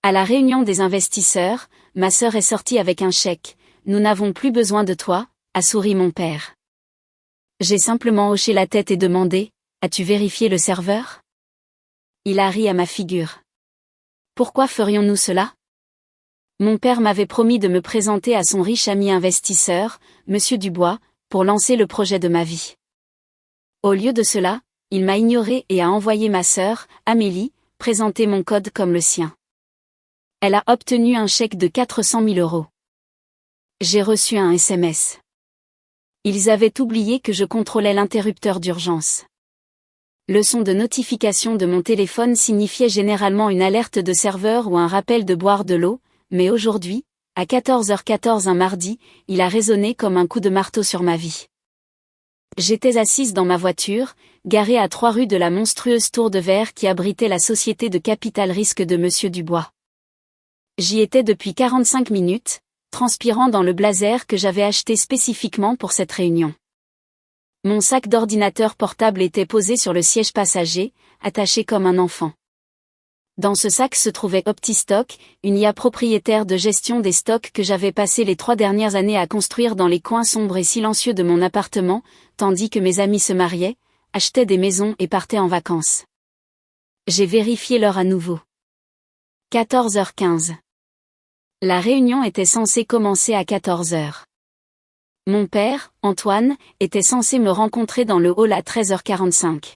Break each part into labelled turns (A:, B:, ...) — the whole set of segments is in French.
A: À la réunion des investisseurs, ma sœur est sortie avec un chèque. Nous n'avons plus besoin de toi, a souri mon père. J'ai simplement hoché la tête et demandé, as-tu vérifié le serveur? Il a ri à ma figure. Pourquoi ferions-nous cela? Mon père m'avait promis de me présenter à son riche ami investisseur, Monsieur Dubois, pour lancer le projet de ma vie. Au lieu de cela, il m'a ignoré et a envoyé ma sœur, Amélie, présenter mon code comme le sien. Elle a obtenu un chèque de 400 000 €. J'ai reçu un SMS. Ils avaient oublié que je contrôlais l'interrupteur d'urgence. Le son de notification de mon téléphone signifiait généralement une alerte de serveur ou un rappel de boire de l'eau, mais aujourd'hui, à 14h14 un mardi, il a résonné comme un coup de marteau sur ma vie. J'étais assise dans ma voiture, garée à 3 rue de la monstrueuse tour de verre qui abritait la société de capital risque de Monsieur Dubois. J'y étais depuis 45 minutes, transpirant dans le blazer que j'avais acheté spécifiquement pour cette réunion. Mon sac d'ordinateur portable était posé sur le siège passager, attaché comme un enfant. Dans ce sac se trouvait OptiStock, une IA propriétaire de gestion des stocks que j'avais passé les 3 dernières années à construire dans les coins sombres et silencieux de mon appartement, tandis que mes amis se mariaient, achetaient des maisons et partaient en vacances. J'ai vérifié l'heure à nouveau. 14h15. La réunion était censée commencer à 14h. Mon père, Antoine, était censé me rencontrer dans le hall à 13h45.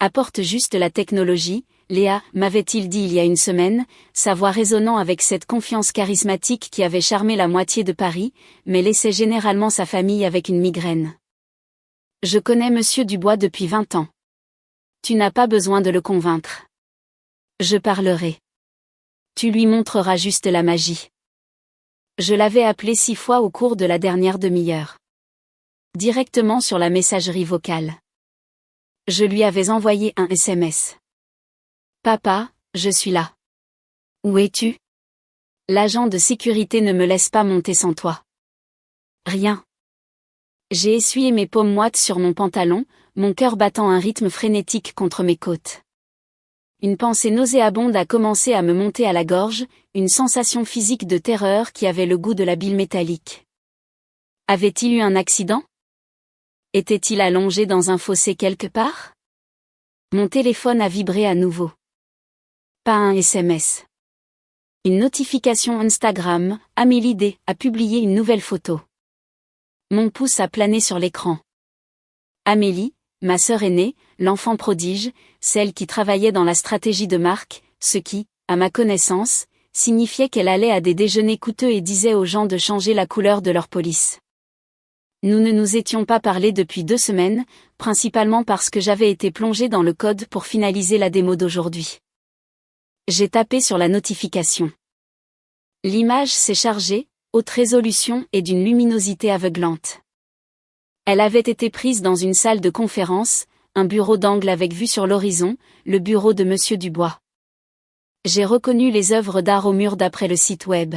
A: Apporte juste la technologie, Léa, m'avait-il dit il y a une semaine, sa voix résonnant avec cette confiance charismatique qui avait charmé la moitié de Paris, mais laissait généralement sa famille avec une migraine. Je connais Monsieur Dubois depuis 20 ans. Tu n'as pas besoin de le convaincre. Je parlerai. Tu lui montreras juste la magie. Je l'avais appelé 6 fois au cours de la dernière demi-heure. Directement sur la messagerie vocale. Je lui avais envoyé un SMS. Papa, je suis là. Où es-tu? L'agent de sécurité ne me laisse pas monter sans toi. Rien. J'ai essuyé mes paumes moites sur mon pantalon, mon cœur battant un rythme frénétique contre mes côtes. Une pensée nauséabonde a commencé à me monter à la gorge, une sensation physique de terreur qui avait le goût de la bile métallique. Avait-il eu un accident? Était-il allongé dans un fossé quelque part? Mon téléphone a vibré à nouveau. Pas un SMS. Une notification Instagram, Amélie D. a publié une nouvelle photo. Mon pouce a plané sur l'écran. Amélie, ma sœur aînée, l'enfant prodige, celle qui travaillait dans la stratégie de marque, ce qui, à ma connaissance, signifiait qu'elle allait à des déjeuners coûteux et disait aux gens de changer la couleur de leur police. Nous ne nous étions pas parlé depuis 2 semaines, principalement parce que j'avais été plongée dans le code pour finaliser la démo d'aujourd'hui. J'ai tapé sur la notification. L'image s'est chargée, haute résolution et d'une luminosité aveuglante. Elle avait été prise dans une salle de conférence, un bureau d'angle avec vue sur l'horizon, le bureau de Monsieur Dubois. J'ai reconnu les œuvres d'art au mur d'après le site web.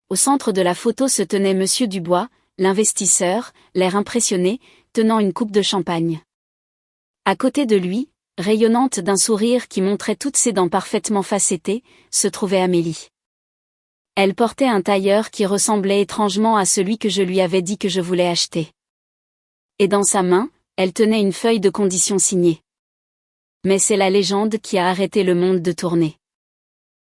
A: Au centre de la photo se tenait Monsieur Dubois, l'investisseur, l'air impressionné, tenant une coupe de champagne. À côté de lui, rayonnante d'un sourire qui montrait toutes ses dents parfaitement facettées, se trouvait Amélie. Elle portait un tailleur qui ressemblait étrangement à celui que je lui avais dit que je voulais acheter. Et dans sa main, elle tenait une feuille de conditions signée. Mais c'est la légende qui a arrêté le monde de tourner.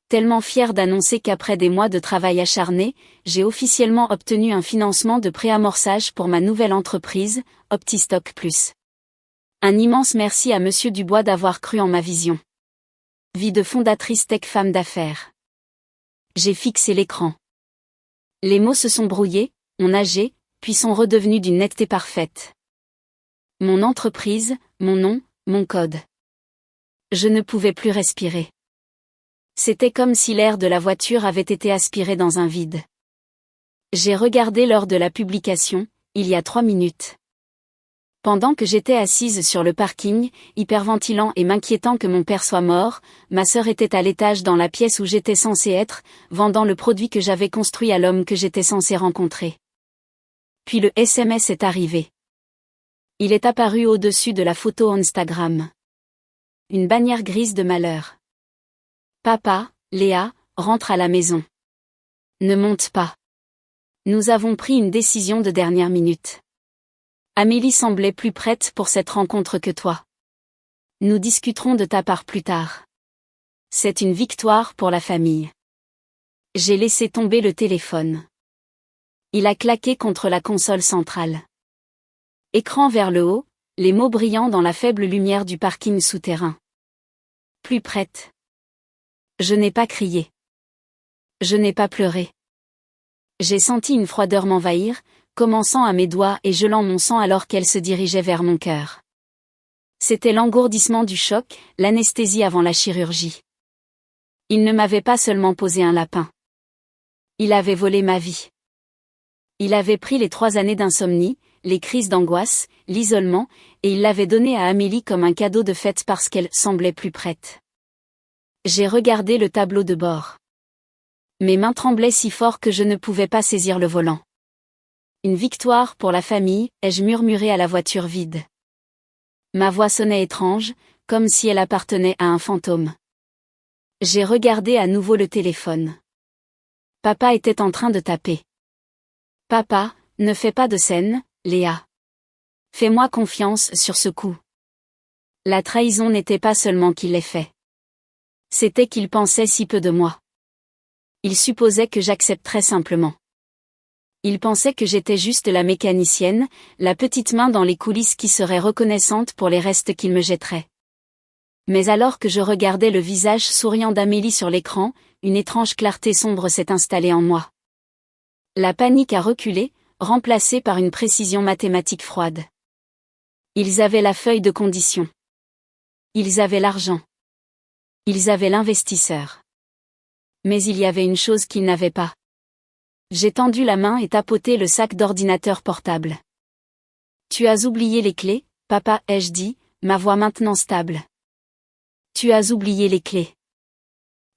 A: Tellement fière d'annoncer qu'après des mois de travail acharné, j'ai officiellement obtenu un financement de préamorçage pour ma nouvelle entreprise, OptiStock Plus. Un immense merci à Monsieur Dubois d'avoir cru en ma vision. Vie de fondatrice tech femme d'affaires. J'ai fixé l'écran. Les mots se sont brouillés, ont nagé, puis sont redevenus d'une netteté parfaite. Mon entreprise, mon nom, mon code. Je ne pouvais plus respirer. C'était comme si l'air de la voiture avait été aspiré dans un vide. J'ai regardé l'heure de la publication, il y a 3 minutes. Pendant que j'étais assise sur le parking, hyperventilant et m'inquiétant que mon père soit mort, ma sœur était à l'étage dans la pièce où j'étais censée être, vendant le produit que j'avais construit à l'homme que j'étais censée rencontrer. Puis le SMS est arrivé. Il est apparu au-dessus de la photo Instagram. Une bannière grise de malheur. Papa, Léa, rentre à la maison. Ne monte pas. Nous avons pris une décision de dernière minute. Amélie semblait plus prête pour cette rencontre que toi. Nous discuterons de ta part plus tard. C'est une victoire pour la famille. J'ai laissé tomber le téléphone. Il a claqué contre la console centrale. Écran vers le haut, les mots brillants dans la faible lumière du parking souterrain. Plus prête. Je n'ai pas crié. Je n'ai pas pleuré. J'ai senti une froideur m'envahir, commençant à mes doigts et gelant mon sang alors qu'elle se dirigeait vers mon cœur. C'était l'engourdissement du choc, l'anesthésie avant la chirurgie. Il ne m'avait pas seulement posé un lapin. Il avait volé ma vie. Il avait pris les 3 années d'insomnie, les crises d'angoisse, l'isolement, et il l'avait donné à Amélie comme un cadeau de fête parce qu'elle semblait plus prête. J'ai regardé le tableau de bord. Mes mains tremblaient si fort que je ne pouvais pas saisir le volant. Une victoire pour la famille, ai-je murmuré à la voiture vide. Ma voix sonnait étrange, comme si elle appartenait à un fantôme. J'ai regardé à nouveau le téléphone. Papa était en train de taper. Papa, ne fais pas de scène, Léa. Fais-moi confiance sur ce coup. La trahison n'était pas seulement qu'il l'ait fait. C'était qu'il pensait si peu de moi. Il supposait que j'accepterais simplement. Il pensait que j'étais juste la mécanicienne, la petite main dans les coulisses qui serait reconnaissante pour les restes qu'il me jetterait. Mais alors que je regardais le visage souriant d'Amélie sur l'écran, une étrange clarté sombre s'est installée en moi. La panique a reculé, remplacée par une précision mathématique froide. Ils avaient la feuille de condition. Ils avaient l'argent. Ils avaient l'investisseur. Mais il y avait une chose qu'ils n'avaient pas. J'ai tendu la main et tapoté le sac d'ordinateur portable. Tu as oublié les clés, papa, ai-je dit, ma voix maintenant stable. Tu as oublié les clés.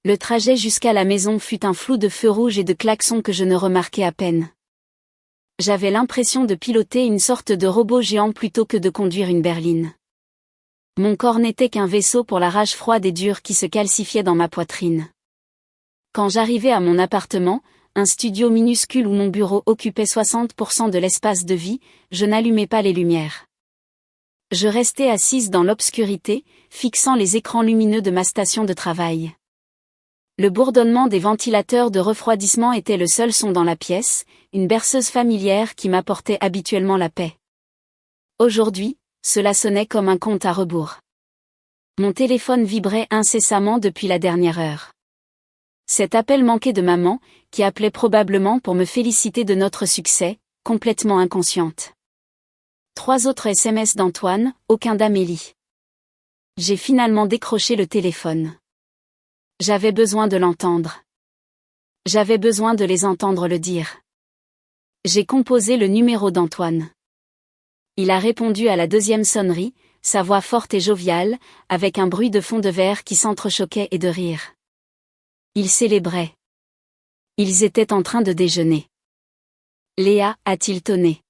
A: Le trajet jusqu'à la maison fut un flou de feux rouges et de klaxons que je ne remarquais à peine. J'avais l'impression de piloter une sorte de robot géant plutôt que de conduire une berline. Mon corps n'était qu'un vaisseau pour la rage froide et dure qui se calcifiait dans ma poitrine. Quand j'arrivais à mon appartement, un studio minuscule où mon bureau occupait 60% de l'espace de vie, je n'allumais pas les lumières. Je restais assise dans l'obscurité, fixant les écrans lumineux de ma station de travail. Le bourdonnement des ventilateurs de refroidissement était le seul son dans la pièce, une berceuse familière qui m'apportait habituellement la paix. Aujourd'hui, cela sonnait comme un compte à rebours. Mon téléphone vibrait incessamment depuis la dernière heure. Cet appel manqué de maman, qui appelait probablement pour me féliciter de notre succès, complètement inconsciente. 3 autres SMS d'Antoine, aucun d'Amélie. J'ai finalement décroché le téléphone. J'avais besoin de l'entendre. J'avais besoin de les entendre le dire. J'ai composé le numéro d'Antoine. Il a répondu à la 2e sonnerie, sa voix forte et joviale, avec un bruit de fond de verre qui s'entrechoquait et de rire. Ils célébraient. Ils étaient en train de déjeuner. Léa, a-t-il tonné.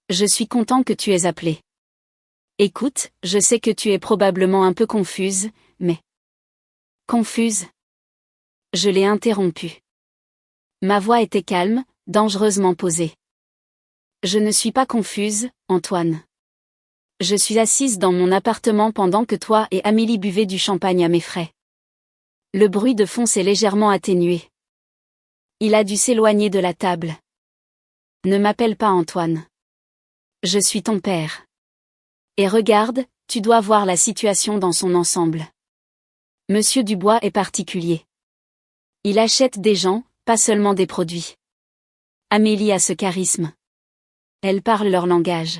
A: Je suis content que tu aies appelé. Écoute, je sais que tu es probablement un peu confuse, mais... Confuse? Je l'ai interrompu. Ma voix était calme, dangereusement posée. Je ne suis pas confuse, Antoine. Je suis assise dans mon appartement pendant que toi et Amélie buvez du champagne à mes frais. Le bruit de fond s'est légèrement atténué. Il a dû s'éloigner de la table. Ne m'appelle pas Antoine. Je suis ton père. Et regarde, tu dois voir la situation dans son ensemble. Monsieur Dubois est particulier. Il achète des gens, pas seulement des produits. Amélie a ce charisme. Elle parle leur langage.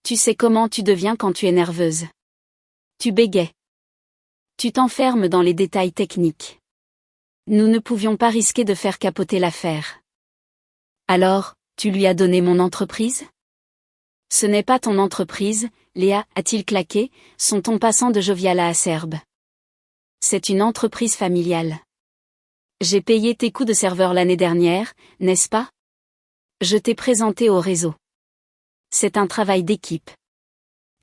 A: Tu sais comment tu deviens quand tu es nerveuse. Tu bégais. Tu t'enfermes dans les détails techniques. Nous ne pouvions pas risquer de faire capoter l'affaire. Alors, tu lui as donné mon entreprise? Ce n'est pas ton entreprise, Léa, a-t-il claqué, son ton passant de jovial à acerbe. C'est une entreprise familiale. J'ai payé tes coûts de serveur l'année dernière, n'est-ce pas? Je t'ai présenté au réseau. C'est un travail d'équipe.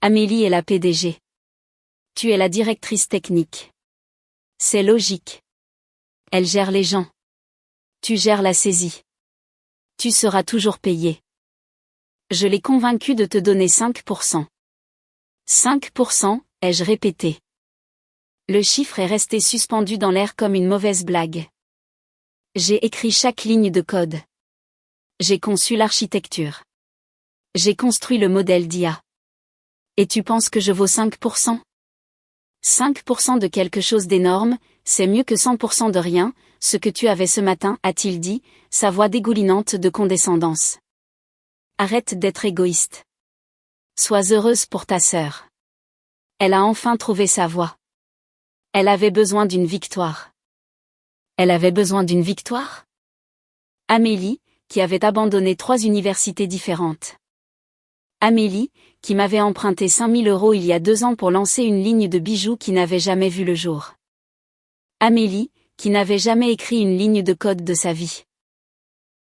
A: Amélie est la PDG. Tu es la directrice technique. C'est logique. Elle gère les gens. Tu gères la saisie. Tu seras toujours payé. Je l'ai convaincu de te donner 5%. 5%, ai-je répété. Le chiffre est resté suspendu dans l'air comme une mauvaise blague. J'ai écrit chaque ligne de code. J'ai conçu l'architecture. J'ai construit le modèle d'IA. Et tu penses que je vaux 5%? 5% de quelque chose d'énorme, c'est mieux que 100% de rien, ce que tu avais ce matin, a-t-il dit, sa voix dégoulinante de condescendance. Arrête d'être égoïste. Sois heureuse pour ta sœur. Elle a enfin trouvé sa voie. Elle avait besoin d'une victoire. Elle avait besoin d'une victoire? Amélie, qui avait abandonné 3 universités différentes. Amélie, qui m'avait emprunté 5 000 € il y a 2 ans pour lancer une ligne de bijoux qui n'avait jamais vu le jour. Amélie, qui n'avait jamais écrit une ligne de code de sa vie.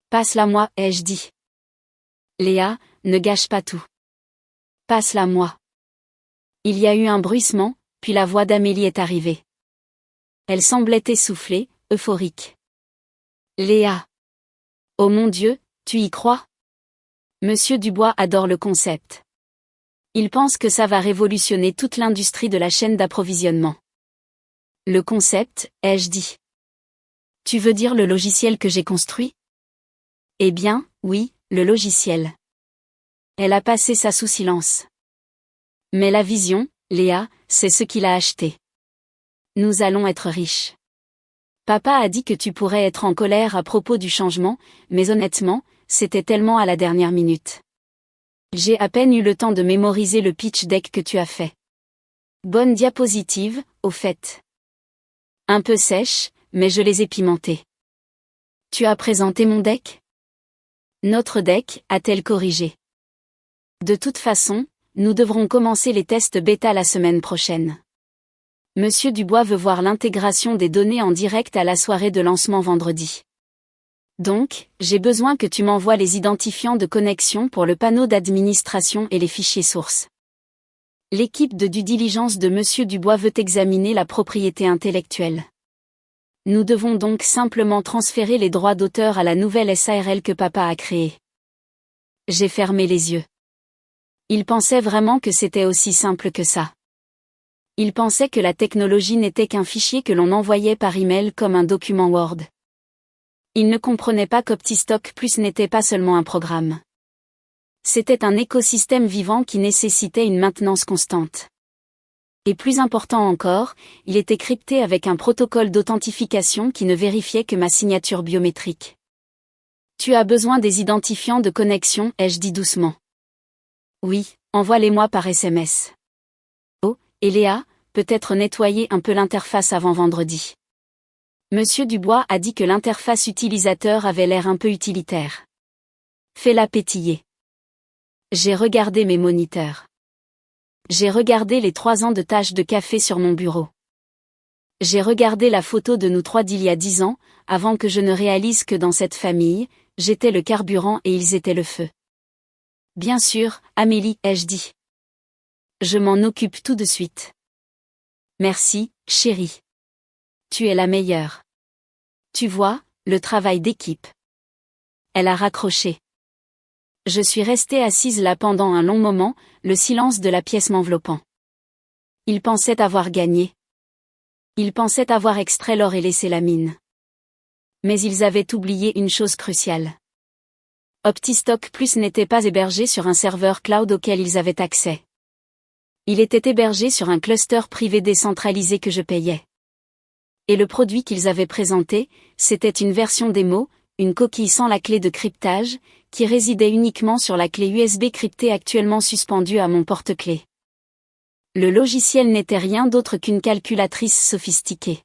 A: Passe-la-moi, ai-je dit. Léa, ne gâche pas tout. Passe-la-moi. Il y a eu un bruissement, puis la voix d'Amélie est arrivée. Elle semblait essoufflée, euphorique. Léa. Oh mon Dieu, tu y crois? Monsieur Dubois adore le concept. Il pense que ça va révolutionner toute l'industrie de la chaîne d'approvisionnement. Le concept, ai-je dit. Tu veux dire le logiciel que j'ai construit? Eh bien, oui, le logiciel. Elle a passé ça sous silence. Mais la vision, Léa, c'est ce qu'il a acheté. Nous allons être riches. Papa a dit que tu pourrais être en colère à propos du changement, mais honnêtement, c'était tellement à la dernière minute. J'ai à peine eu le temps de mémoriser le pitch deck que tu as fait. Bonne diapositive, au fait. Un peu sèche, mais je les ai pimentées. Tu as présenté mon deck? Notre deck, a-t-elle corrigé? De toute façon, nous devrons commencer les tests bêta la semaine prochaine. Monsieur Dubois veut voir l'intégration des données en direct à la soirée de lancement vendredi. Donc, j'ai besoin que tu m'envoies les identifiants de connexion pour le panneau d'administration et les fichiers sources. L'équipe de due diligence de Monsieur Dubois veut examiner la propriété intellectuelle. Nous devons donc simplement transférer les droits d'auteur à la nouvelle SARL que papa a créée. J'ai fermé les yeux. Il pensait vraiment que c'était aussi simple que ça. Il pensait que la technologie n'était qu'un fichier que l'on envoyait par email comme un document Word. Il ne comprenait pas qu'OptiStock Plus n'était pas seulement un programme. C'était un écosystème vivant qui nécessitait une maintenance constante. Et plus important encore, il était crypté avec un protocole d'authentification qui ne vérifiait que ma signature biométrique. Tu as besoin des identifiants de connexion, ai-je dit doucement. Oui, envoie-les-moi par SMS. Et Léa, peut-être nettoyer un peu l'interface avant vendredi. Monsieur Dubois a dit que l'interface utilisateur avait l'air un peu utilitaire. Fais-la pétiller. J'ai regardé mes moniteurs. J'ai regardé les 3 ans de tâches de café sur mon bureau. J'ai regardé la photo de nous 3 d'il y a 10 ans, avant que je ne réalise que dans cette famille, j'étais le carburant et ils étaient le feu. Bien sûr, Amélie, ai-je dit. Je m'en occupe tout de suite. Merci, chérie. Tu es la meilleure. Tu vois, le travail d'équipe. Elle a raccroché. Je suis restée assise là pendant un long moment, le silence de la pièce m'enveloppant. Ils pensaient avoir gagné. Ils pensaient avoir extrait l'or et laissé la mine. Mais ils avaient oublié une chose cruciale. OptiStock Plus n'était pas hébergé sur un serveur cloud auquel ils avaient accès. Il était hébergé sur un cluster privé décentralisé que je payais. Et le produit qu'ils avaient présenté, c'était une version démo, une coquille sans la clé de cryptage, qui résidait uniquement sur la clé USB cryptée actuellement suspendue à mon porte-clés. Le logiciel n'était rien d'autre qu'une calculatrice sophistiquée.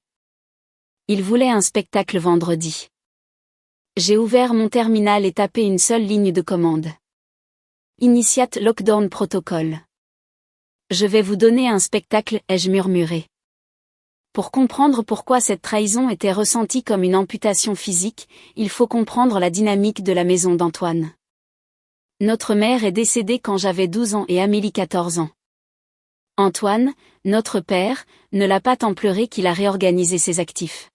A: Il voulait un spectacle vendredi. J'ai ouvert mon terminal et tapé une seule ligne de commande. Initiate Lockdown Protocol. Je vais vous donner un spectacle, ai-je murmuré. Pour comprendre pourquoi cette trahison était ressentie comme une amputation physique, il faut comprendre la dynamique de la maison d'Antoine. Notre mère est décédée quand j'avais 12 ans et Amélie 14 ans. Antoine, notre père, ne l'a pas tant pleuré qu'il a réorganisé ses actifs.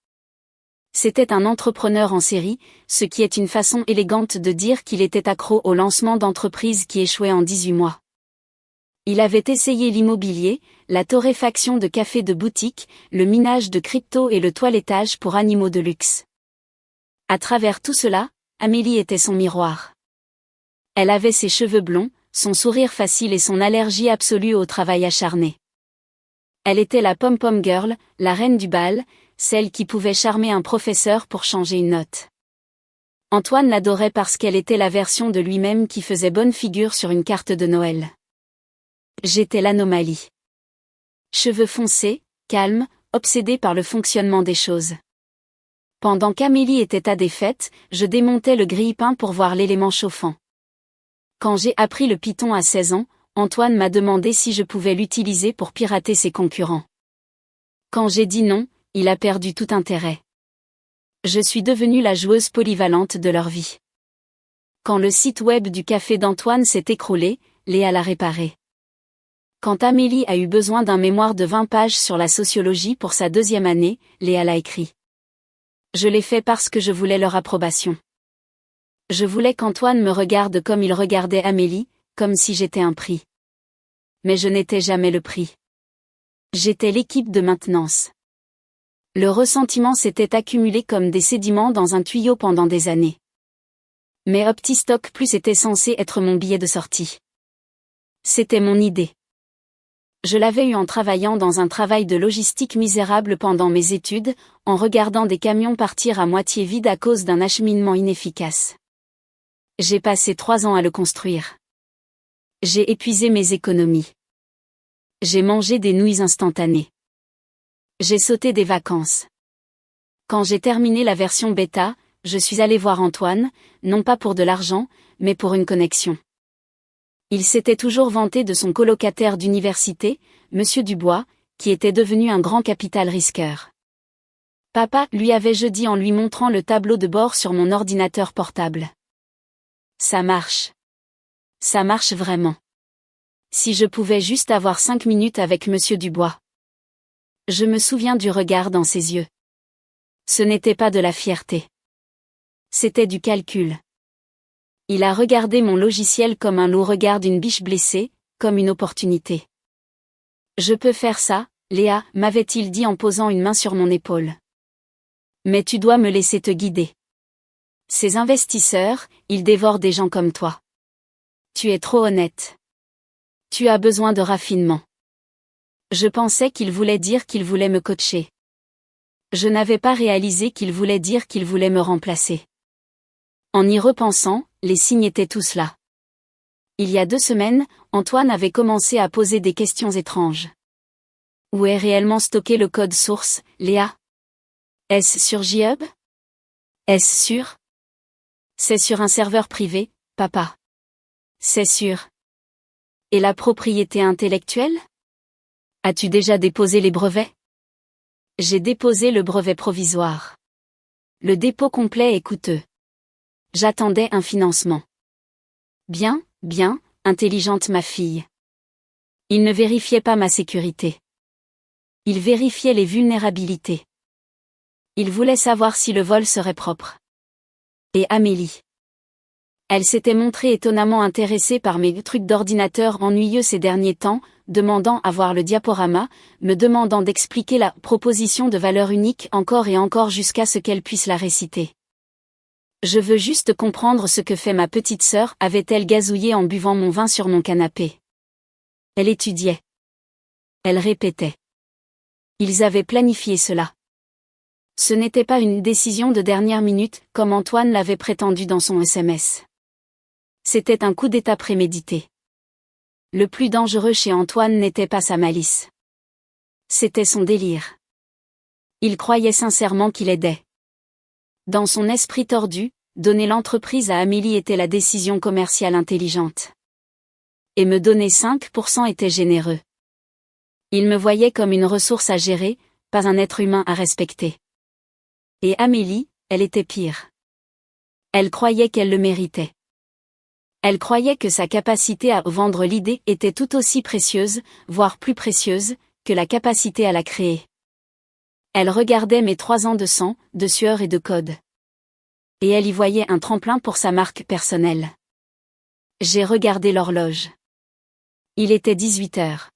A: C'était un entrepreneur en série, ce qui est une façon élégante de dire qu'il était accro au lancement d'entreprises qui échouaient en 18 mois. Il avait essayé l'immobilier, la torréfaction de cafés de boutique, le minage de crypto et le toilettage pour animaux de luxe. À travers tout cela, Amélie était son miroir. Elle avait ses cheveux blonds, son sourire facile et son allergie absolue au travail acharné. Elle était la pom-pom girl, la reine du bal, celle qui pouvait charmer un professeur pour changer une note. Antoine l'adorait parce qu'elle était la version de lui-même qui faisait bonne figure sur une carte de Noël. J'étais l'anomalie. Cheveux foncés, calme, obsédée par le fonctionnement des choses. Pendant qu'Amélie était à des fêtes, je démontais le grille-pain pour voir l'élément chauffant. Quand j'ai appris le Python à 16 ans, Antoine m'a demandé si je pouvais l'utiliser pour pirater ses concurrents. Quand j'ai dit non, il a perdu tout intérêt. Je suis devenue la joueuse polyvalente de leur vie. Quand le site web du café d'Antoine s'est écroulé, Léa l'a réparé. Quand Amélie a eu besoin d'un mémoire de 20 pages sur la sociologie pour sa 2e année, Léa l'a écrit. Je l'ai fait parce que je voulais leur approbation. Je voulais qu'Antoine me regarde comme il regardait Amélie, comme si j'étais un prix. Mais je n'étais jamais le prix. J'étais l'équipe de maintenance. Le ressentiment s'était accumulé comme des sédiments dans un tuyau pendant des années. Mais OptiStock Plus était censé être mon billet de sortie. C'était mon idée. Je l'avais eu en travaillant dans un travail de logistique misérable pendant mes études, en regardant des camions partir à moitié vides à cause d'un acheminement inefficace. J'ai passé 3 ans à le construire. J'ai épuisé mes économies. J'ai mangé des nouilles instantanées. J'ai sauté des vacances. Quand j'ai terminé la version bêta, je suis allé voir Antoine, non pas pour de l'argent, mais pour une connexion. Il s'était toujours vanté de son colocataire d'université, Monsieur Dubois, qui était devenu un grand capital risqueur. Papa lui avait-je dit en lui montrant le tableau de bord sur mon ordinateur portable. Ça marche. Ça marche vraiment. Si je pouvais juste avoir 5 minutes avec Monsieur Dubois. Je me souviens du regard dans ses yeux. Ce n'était pas de la fierté. C'était du calcul. Il a regardé mon logiciel comme un loup regarde une biche blessée, comme une opportunité. Je peux faire ça, Léa, m'avait-il dit en posant une main sur mon épaule. Mais tu dois me laisser te guider. Ces investisseurs, ils dévorent des gens comme toi. Tu es trop honnête. Tu as besoin de raffinement. Je pensais qu'il voulait dire qu'il voulait me coacher. Je n'avais pas réalisé qu'il voulait dire qu'il voulait me remplacer. En y repensant, les signes étaient tous là. Il y a 2 semaines, Antoine avait commencé à poser des questions étranges. Où est réellement stocké le code source, Léa? Est-ce sur GitHub? Est-ce sûr? C'est sur un serveur privé, papa. C'est sûr. Et la propriété intellectuelle? As-tu déjà déposé les brevets? J'ai déposé le brevet provisoire. Le dépôt complet est coûteux. J'attendais un financement. Bien, intelligente ma fille. Il ne vérifiait pas ma sécurité. Il vérifiait les vulnérabilités. Il voulait savoir si le vol serait propre. Et Amélie. Elle s'était montrée étonnamment intéressée par mes trucs d'ordinateur ennuyeux ces derniers temps, demandant à voir le diaporama, me demandant d'expliquer la proposition de valeur unique encore et encore jusqu'à ce qu'elle puisse la réciter. Je veux juste comprendre ce que fait ma petite sœur, avait-elle gazouillé en buvant mon vin sur mon canapé. Elle étudiait. Elle répétait. Ils avaient planifié cela. Ce n'était pas une décision de dernière minute, comme Antoine l'avait prétendu dans son SMS. C'était un coup d'état prémédité. Le plus dangereux chez Antoine n'était pas sa malice. C'était son délire. Il croyait sincèrement qu'il aidait. Dans son esprit tordu, donner l'entreprise à Amélie était la décision commerciale intelligente. Et me donner 5% était généreux. Il me voyait comme une ressource à gérer, pas un être humain à respecter. Et Amélie, elle était pire. Elle croyait qu'elle le méritait. Elle croyait que sa capacité à vendre l'idée était tout aussi précieuse, voire plus précieuse, que la capacité à la créer. Elle regardait mes 3 ans de sang, de sueur et de code. Et elle y voyait un tremplin pour sa marque personnelle. J'ai regardé l'horloge. Il était 18 heures.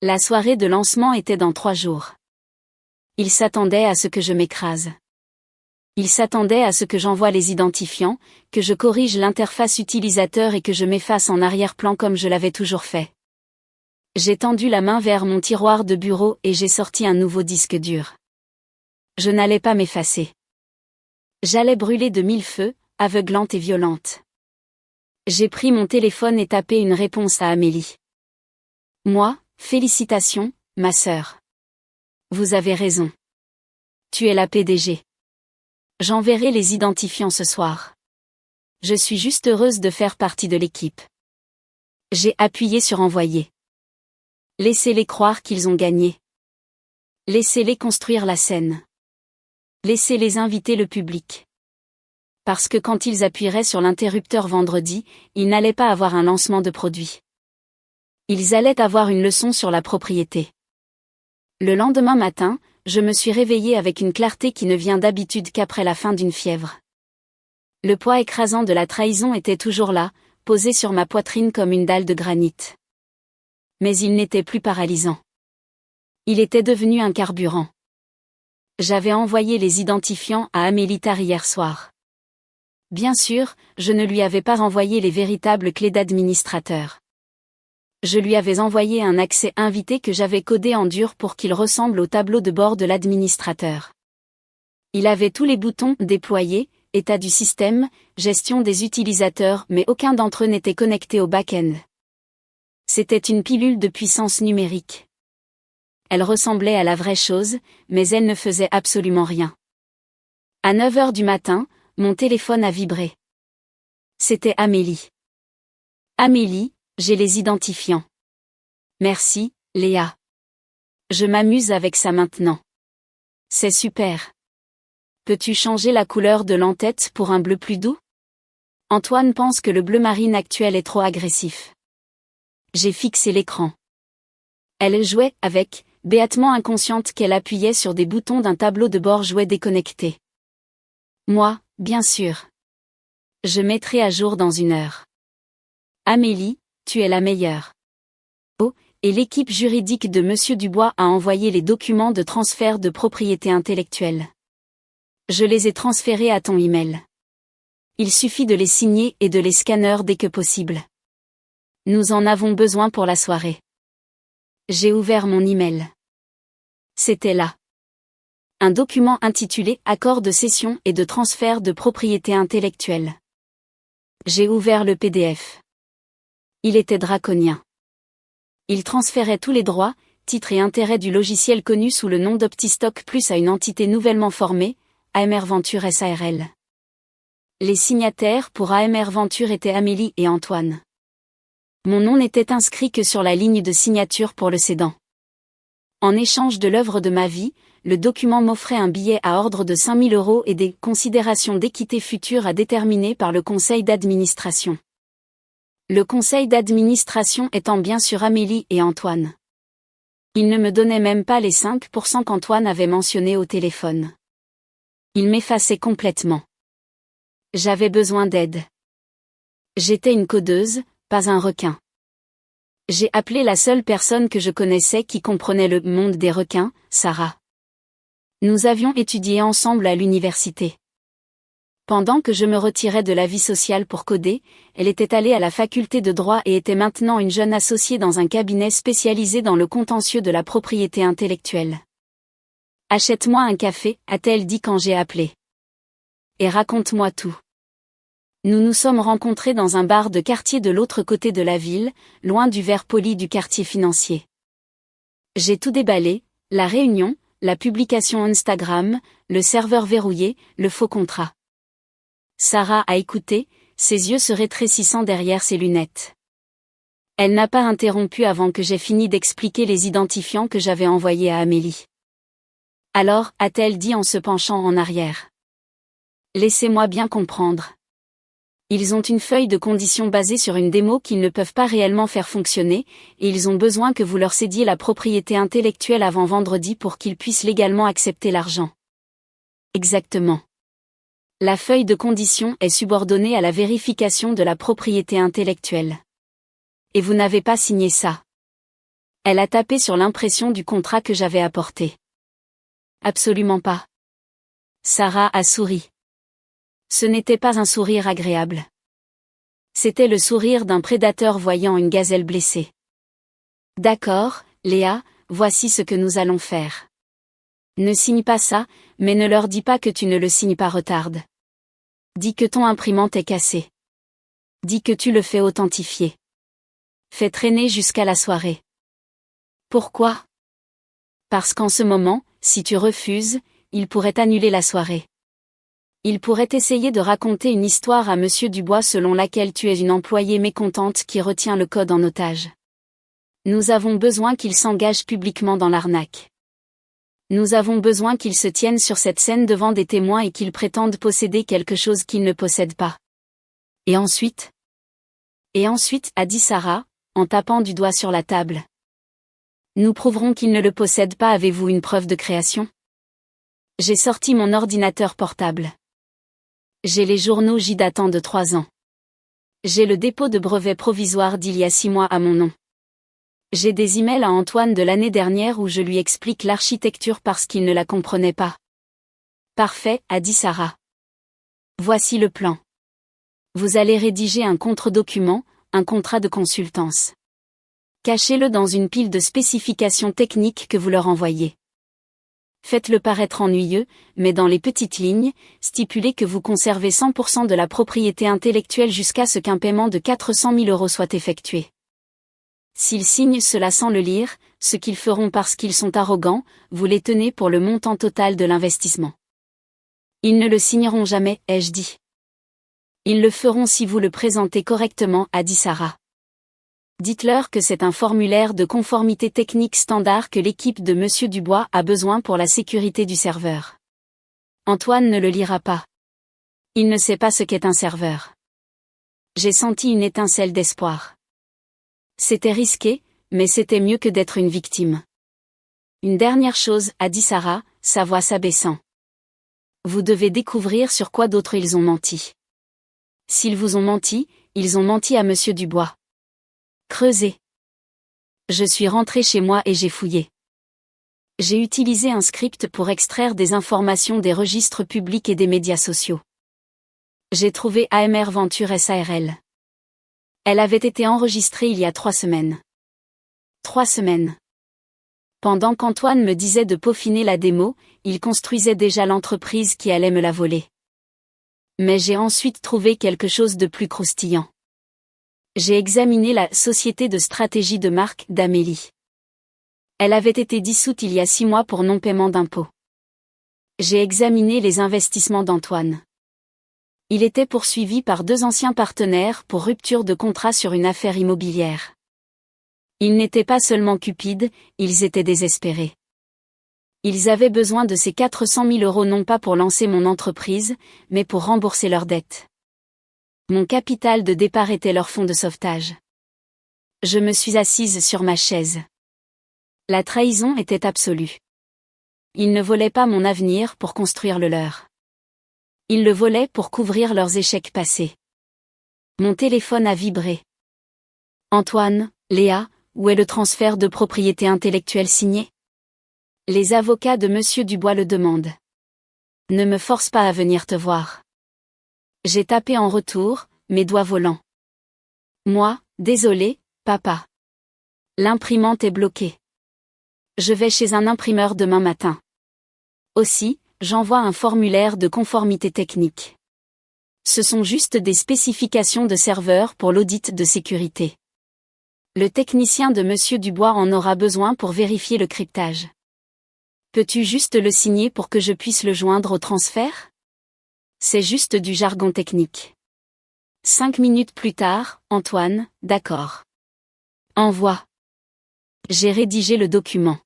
A: La soirée de lancement était dans 3 jours. Il s'attendait à ce que je m'écrase. Il s'attendait à ce que j'envoie les identifiants, que je corrige l'interface utilisateur et que je m'efface en arrière-plan comme je l'avais toujours fait. J'ai tendu la main vers mon tiroir de bureau et j'ai sorti un nouveau disque dur. Je n'allais pas m'effacer. J'allais brûler de 1000 feux, aveuglante et violente. J'ai pris mon téléphone et tapé une réponse à Amélie. Moi, félicitations, ma sœur. Vous avez raison. Tu es la PDG. J'enverrai les identifiants ce soir. Je suis juste heureuse de faire partie de l'équipe. J'ai appuyé sur envoyer. Laissez-les croire qu'ils ont gagné. Laissez-les construire la scène. Laissez-les inviter le public. Parce que quand ils appuieraient sur l'interrupteur vendredi, ils n'allaient pas avoir un lancement de produit. Ils allaient avoir une leçon sur la propriété. Le lendemain matin, je me suis réveillée avec une clarté qui ne vient d'habitude qu'après la fin d'une fièvre. Le poids écrasant de la trahison était toujours là, posé sur ma poitrine comme une dalle de granit. Mais il n'était plus paralysant. Il était devenu un carburant. J'avais envoyé les identifiants à Amélie tard hier soir. Bien sûr, je ne lui avais pas renvoyé les véritables clés d'administrateur. Je lui avais envoyé un accès invité que j'avais codé en dur pour qu'il ressemble au tableau de bord de l'administrateur. Il avait tous les boutons déployés, état du système, gestion des utilisateurs, mais aucun d'entre eux n'était connecté au back-end. C'était une pilule de puissance numérique. Elle ressemblait à la vraie chose, mais elle ne faisait absolument rien. À 9 heures du matin, mon téléphone a vibré. C'était Amélie. Amélie, j'ai les identifiants. Merci, Léa. Je m'amuse avec ça maintenant. C'est super. Peux-tu changer la couleur de l'entête pour un bleu plus doux? Antoine pense que le bleu marine actuel est trop agressif. J'ai fixé l'écran. Elle jouait avec, béatement inconsciente qu'elle appuyait sur des boutons d'un tableau de bord jouet déconnecté. Moi, bien sûr. Je mettrai à jour dans 1 heure. Amélie, tu es la meilleure. Oh, et l'équipe juridique de Monsieur Dubois a envoyé les documents de transfert de propriété intellectuelle. Je les ai transférés à ton email. Il suffit de les signer et de les scanner dès que possible. Nous en avons besoin pour la soirée. J'ai ouvert mon email. C'était là. Un document intitulé « Accord de cession et de transfert de propriété intellectuelle ». J'ai ouvert le PDF. Il était draconien. Il transférait tous les droits, titres et intérêts du logiciel connu sous le nom d'Optistock Plus à une entité nouvellement formée, AMR Venture SARL. Les signataires pour AMR Venture étaient Amélie et Antoine. Mon nom n'était inscrit que sur la ligne de signature pour le cédant. En échange de l'œuvre de ma vie, le document m'offrait un billet à ordre de 5 000 € et des considérations d'équité future à déterminer par le conseil d'administration. Le conseil d'administration étant bien sûr Amélie et Antoine. Il ne me donnait même pas les 5% qu'Antoine avait mentionnés au téléphone. Il m'effaçait complètement. J'avais besoin d'aide. J'étais une codeuse, pas un requin. J'ai appelé la seule personne que je connaissais qui comprenait le monde des requins, Sarah. Nous avions étudié ensemble à l'université. Pendant que je me retirais de la vie sociale pour coder, elle était allée à la faculté de droit et était maintenant une jeune associée dans un cabinet spécialisé dans le contentieux de la propriété intellectuelle. « Achète-moi un café », a-t-elle dit quand j'ai appelé. « Et raconte-moi tout. » Nous nous sommes rencontrés dans un bar de quartier de l'autre côté de la ville, loin du verre poli du quartier financier. J'ai tout déballé, la réunion, la publication Instagram, le serveur verrouillé, le faux contrat. Sarah a écouté, ses yeux se rétrécissant derrière ses lunettes. Elle n'a pas interrompu avant que j'aie fini d'expliquer les identifiants que j'avais envoyés à Amélie. Alors, a-t-elle dit en se penchant en arrière. Laissez-moi bien comprendre. Ils ont une feuille de conditions basée sur une démo qu'ils ne peuvent pas réellement faire fonctionner, et ils ont besoin que vous leur cédiez la propriété intellectuelle avant vendredi pour qu'ils puissent légalement accepter l'argent. Exactement. La feuille de conditions est subordonnée à la vérification de la propriété intellectuelle. Et vous n'avez pas signé ça. Elle a tapé sur l'impression du contrat que j'avais apporté. Absolument pas. Sarah a souri. Ce n'était pas un sourire agréable. C'était le sourire d'un prédateur voyant une gazelle blessée. D'accord, Léa, voici ce que nous allons faire. Ne signe pas ça, mais ne leur dis pas que tu ne le signes pas, retarde. Dis que ton imprimante est cassée. Dis que tu le fais authentifier. Fais traîner jusqu'à la soirée. Pourquoi? Parce qu'en ce moment, si tu refuses, il pourrait annuler la soirée. Il pourrait essayer de raconter une histoire à Monsieur Dubois selon laquelle tu es une employée mécontente qui retient le code en otage. Nous avons besoin qu'il s'engage publiquement dans l'arnaque. Nous avons besoin qu'il se tienne sur cette scène devant des témoins et qu'il prétende posséder quelque chose qu'il ne possède pas. Et ensuite? Et ensuite, a dit Sarah, en tapant du doigt sur la table. Nous prouverons qu'il ne le possède pas. Avez-vous une preuve de création? J'ai sorti mon ordinateur portable. J'ai les journaux J datant de 3 ans. J'ai le dépôt de brevet provisoire d'il y a 6 mois à mon nom. J'ai des emails à Antoine de l'année dernière où je lui explique l'architecture parce qu'il ne la comprenait pas. Parfait, a dit Sarah. Voici le plan. Vous allez rédiger un contre-document, un contrat de consultance. Cachez-le dans une pile de spécifications techniques que vous leur envoyez. Faites-le paraître ennuyeux, mais dans les petites lignes, stipulez que vous conservez 100% de la propriété intellectuelle jusqu'à ce qu'un paiement de 400 000 € soit effectué. S'ils signent cela sans le lire, ce qu'ils feront parce qu'ils sont arrogants, vous les tenez pour le montant total de l'investissement. Ils ne le signeront jamais, ai-je dit. Ils le feront si vous le présentez correctement, a dit Sarah. Dites-leur que c'est un formulaire de conformité technique standard que l'équipe de Monsieur Dubois a besoin pour la sécurité du serveur. Antoine ne le lira pas. Il ne sait pas ce qu'est un serveur. J'ai senti une étincelle d'espoir. C'était risqué, mais c'était mieux que d'être une victime. Une dernière chose, a dit Sarah, sa voix s'abaissant. Vous devez découvrir sur quoi d'autre ils ont menti. S'ils vous ont menti, ils ont menti à Monsieur Dubois. Creusez. Je suis rentré chez moi et j'ai fouillé. J'ai utilisé un script pour extraire des informations des registres publics et des médias sociaux. J'ai trouvé AMR Venture SARL. Elle avait été enregistrée il y a 3 semaines. 3 semaines. Pendant qu'Antoine me disait de peaufiner la démo, il construisait déjà l'entreprise qui allait me la voler. Mais j'ai ensuite trouvé quelque chose de plus croustillant. J'ai examiné la société de stratégie de marque d'Amélie. Elle avait été dissoute il y a 6 mois pour non-paiement d'impôts. J'ai examiné les investissements d'Antoine. Il était poursuivi par 2 anciens partenaires pour rupture de contrat sur une affaire immobilière. Ils n'étaient pas seulement cupides, ils étaient désespérés. Ils avaient besoin de ces 400 000 € non pas pour lancer mon entreprise, mais pour rembourser leurs dettes. Mon capital de départ était leur fonds de sauvetage. Je me suis assise sur ma chaise. La trahison était absolue. Ils ne volaient pas mon avenir pour construire le leur. Ils le volaient pour couvrir leurs échecs passés. Mon téléphone a vibré. Antoine, Léa, où est le transfert de propriété intellectuelle signé? Les avocats de Monsieur Dubois le demandent. Ne me force pas à venir te voir. J'ai tapé en retour, mes doigts volants. Moi, désolé, papa. L'imprimante est bloquée. Je vais chez un imprimeur demain matin. Aussi, j'envoie un formulaire de conformité technique. Ce sont juste des spécifications de serveur pour l'audit de sécurité. Le technicien de Monsieur Dubois en aura besoin pour vérifier le cryptage. Peux-tu juste le signer pour que je puisse le joindre au transfert? C'est juste du jargon technique. 5 minutes plus tard, Antoine, d'accord. Envoie. J'ai rédigé le document.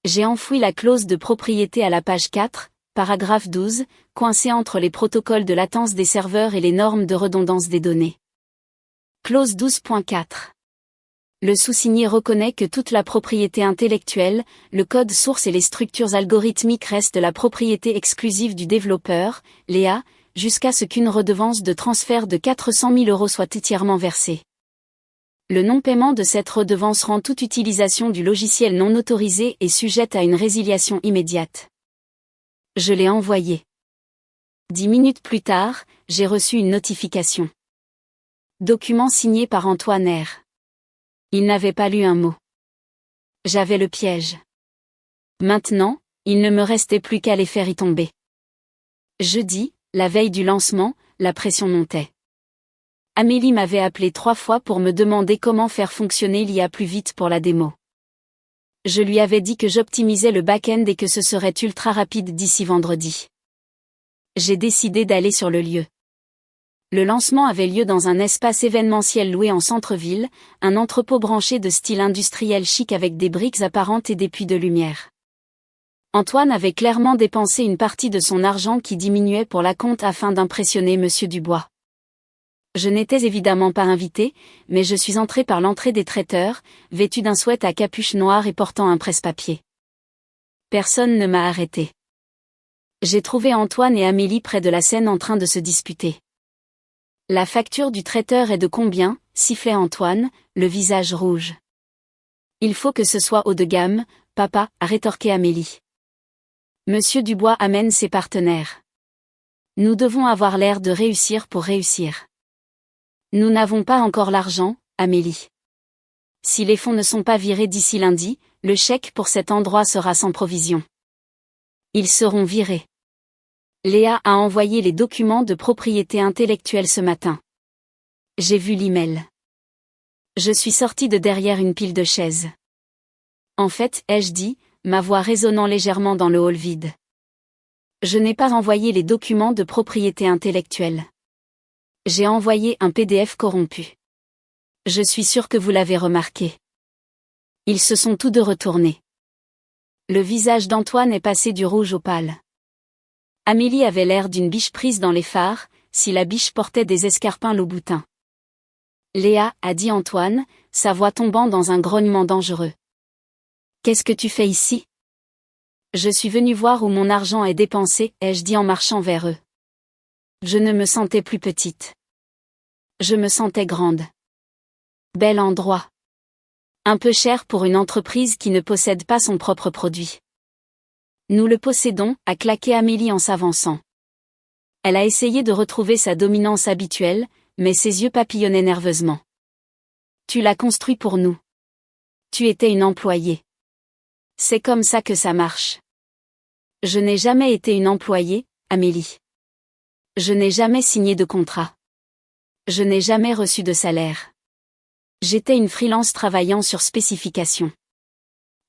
A: J'ai enfoui la clause de propriété à la page 4, paragraphe 12, coincé entre les protocoles de latence des serveurs et les normes de redondance des données. Clause 12.4. Le sous-signé reconnaît que toute la propriété intellectuelle, le code source et les structures algorithmiques restent la propriété exclusive du développeur, Léa, jusqu'à ce qu'une redevance de transfert de 400 000 € soit entièrement versée. Le non-paiement de cette redevance rend toute utilisation du logiciel non autorisée et sujette à une résiliation immédiate. Je l'ai envoyé. 10 minutes plus tard, j'ai reçu une notification. Document signé par Antoine R. Il n'avait pas lu un mot. J'avais le piège. Maintenant, il ne me restait plus qu'à les faire y tomber. Jeudi, la veille du lancement, la pression montait. Amélie m'avait appelé 3 fois pour me demander comment faire fonctionner l'IA plus vite pour la démo. Je lui avais dit que j'optimisais le back-end et que ce serait ultra rapide d'ici vendredi. J'ai décidé d'aller sur le lieu. Le lancement avait lieu dans un espace événementiel loué en centre-ville, un entrepôt branché de style industriel chic avec des briques apparentes et des puits de lumière. Antoine avait clairement dépensé une partie de son argent qui diminuait pour l'acompte afin d'impressionner Monsieur Dubois. Je n'étais évidemment pas invitée, mais je suis entrée par l'entrée des traiteurs, vêtue d'un sweat à capuche noire et portant un presse-papier. Personne ne m'a arrêtée. J'ai trouvé Antoine et Amélie près de la scène en train de se disputer. La facture du traiteur est de combien ? Sifflait Antoine, le visage rouge. Il faut que ce soit haut de gamme, papa, a rétorqué Amélie. Monsieur Dubois amène ses partenaires. Nous devons avoir l'air de réussir pour réussir. Nous n'avons pas encore l'argent, Amélie. Si les fonds ne sont pas virés d'ici lundi, le chèque pour cet endroit sera sans provision. Ils seront virés. Léa a envoyé les documents de propriété intellectuelle ce matin. J'ai vu l'email. Je suis sortie de derrière une pile de chaises. En fait, ai-je dit, ma voix résonnant légèrement dans le hall vide. Je n'ai pas envoyé les documents de propriété intellectuelle. J'ai envoyé un PDF corrompu. Je suis sûre que vous l'avez remarqué. Ils se sont tous deux retournés. Le visage d'Antoine est passé du rouge au pâle. Amélie avait l'air d'une biche prise dans les phares, si la biche portait des escarpins Louboutin. Léa, a dit Antoine, sa voix tombant dans un grognement dangereux. Qu'est-ce que tu fais ici ? Je suis venu voir où mon argent est dépensé, ai-je dit en marchant vers eux. Je ne me sentais plus petite. Je me sentais grande. Bel endroit. Un peu cher pour une entreprise qui ne possède pas son propre produit. Nous le possédons, a claqué Amélie en s'avançant. Elle a essayé de retrouver sa dominance habituelle, mais ses yeux papillonnaient nerveusement. Tu l'as construit pour nous. Tu étais une employée. C'est comme ça que ça marche. Je n'ai jamais été une employée, Amélie. Je n'ai jamais signé de contrat. Je n'ai jamais reçu de salaire. J'étais une freelance travaillant sur spécification.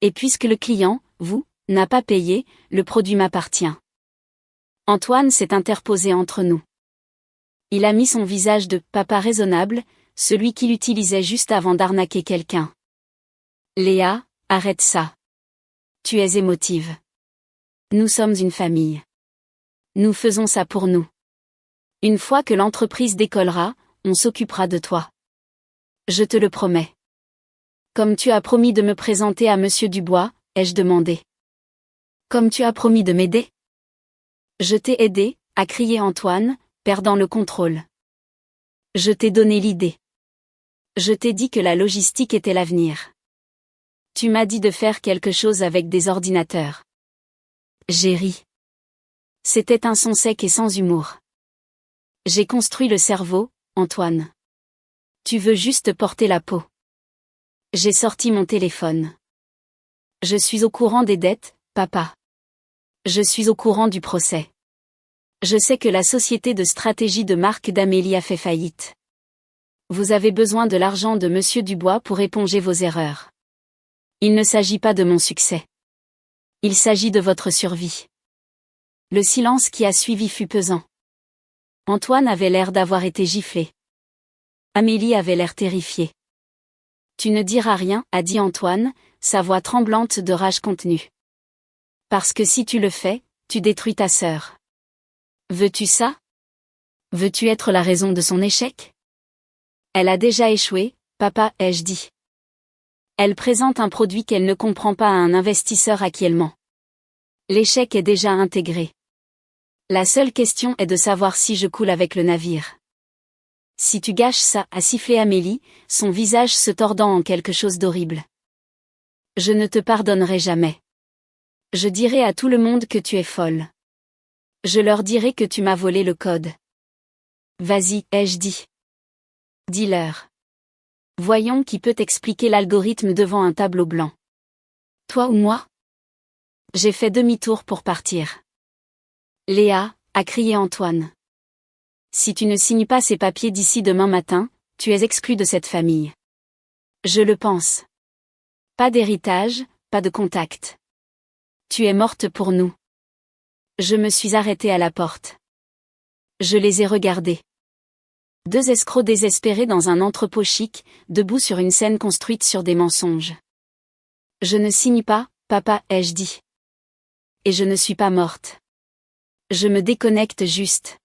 A: Et puisque le client, vous, n'a pas payé, le produit m'appartient. Antoine s'est interposé entre nous. Il a mis son visage de papa raisonnable, celui qu'il utilisait juste avant d'arnaquer quelqu'un. Léa, arrête ça. Tu es émotive. Nous sommes une famille. Nous faisons ça pour nous. Une fois que l'entreprise décollera, on s'occupera de toi. Je te le promets. Comme tu as promis de me présenter à Monsieur Dubois, ai-je demandé. Comme tu as promis de m'aider. Je t'ai aidé, a crié Antoine, perdant le contrôle. Je t'ai donné l'idée. Je t'ai dit que la logistique était l'avenir. Tu m'as dit de faire quelque chose avec des ordinateurs. J'ai ri. C'était un son sec et sans humour. J'ai construit le cerveau, Antoine. Tu veux juste porter la peau. J'ai sorti mon téléphone. Je suis au courant des dettes, papa. Je suis au courant du procès. Je sais que la société de stratégie de marque d'Amélie a fait faillite. Vous avez besoin de l'argent de Monsieur Dubois pour éponger vos erreurs. Il ne s'agit pas de mon succès. Il s'agit de votre survie. Le silence qui a suivi fut pesant. Antoine avait l'air d'avoir été giflé. Amélie avait l'air terrifiée. Tu ne diras rien, a dit Antoine, sa voix tremblante de rage contenue. Parce que si tu le fais, Tu détruis ta sœur. Veux-tu ça? Veux-tu être la raison de son échec? Elle a déjà échoué, papa, ai-je dit. Elle présente un produit qu'elle ne comprend pas à un investisseur à qui elle ment. L'échec est déjà intégré. La seule question est de savoir si je coule avec le navire. Si tu gâches ça, a sifflé Amélie, son visage se tordant en quelque chose d'horrible. Je ne te pardonnerai jamais. Je dirai à tout le monde que tu es folle. Je leur dirai que tu m'as volé le code. Vas-y, ai-je dit. Dis-leur. Voyons qui peut expliquer l'algorithme devant un tableau blanc. Toi ou moi? J'ai fait demi-tour pour partir. Léa, a crié Antoine. Si tu ne signes pas ces papiers d'ici demain matin, tu es exclu de cette famille. Je le pense. Pas d'héritage, pas de contact. Tu es morte pour nous. Je me suis arrêtée à la porte. Je les ai regardés. Deux escrocs désespérés dans un entrepôt chic, debout sur une scène construite sur des mensonges. Je ne signe pas, papa, ai-je dit. Et je ne suis pas morte. Je me déconnecte juste.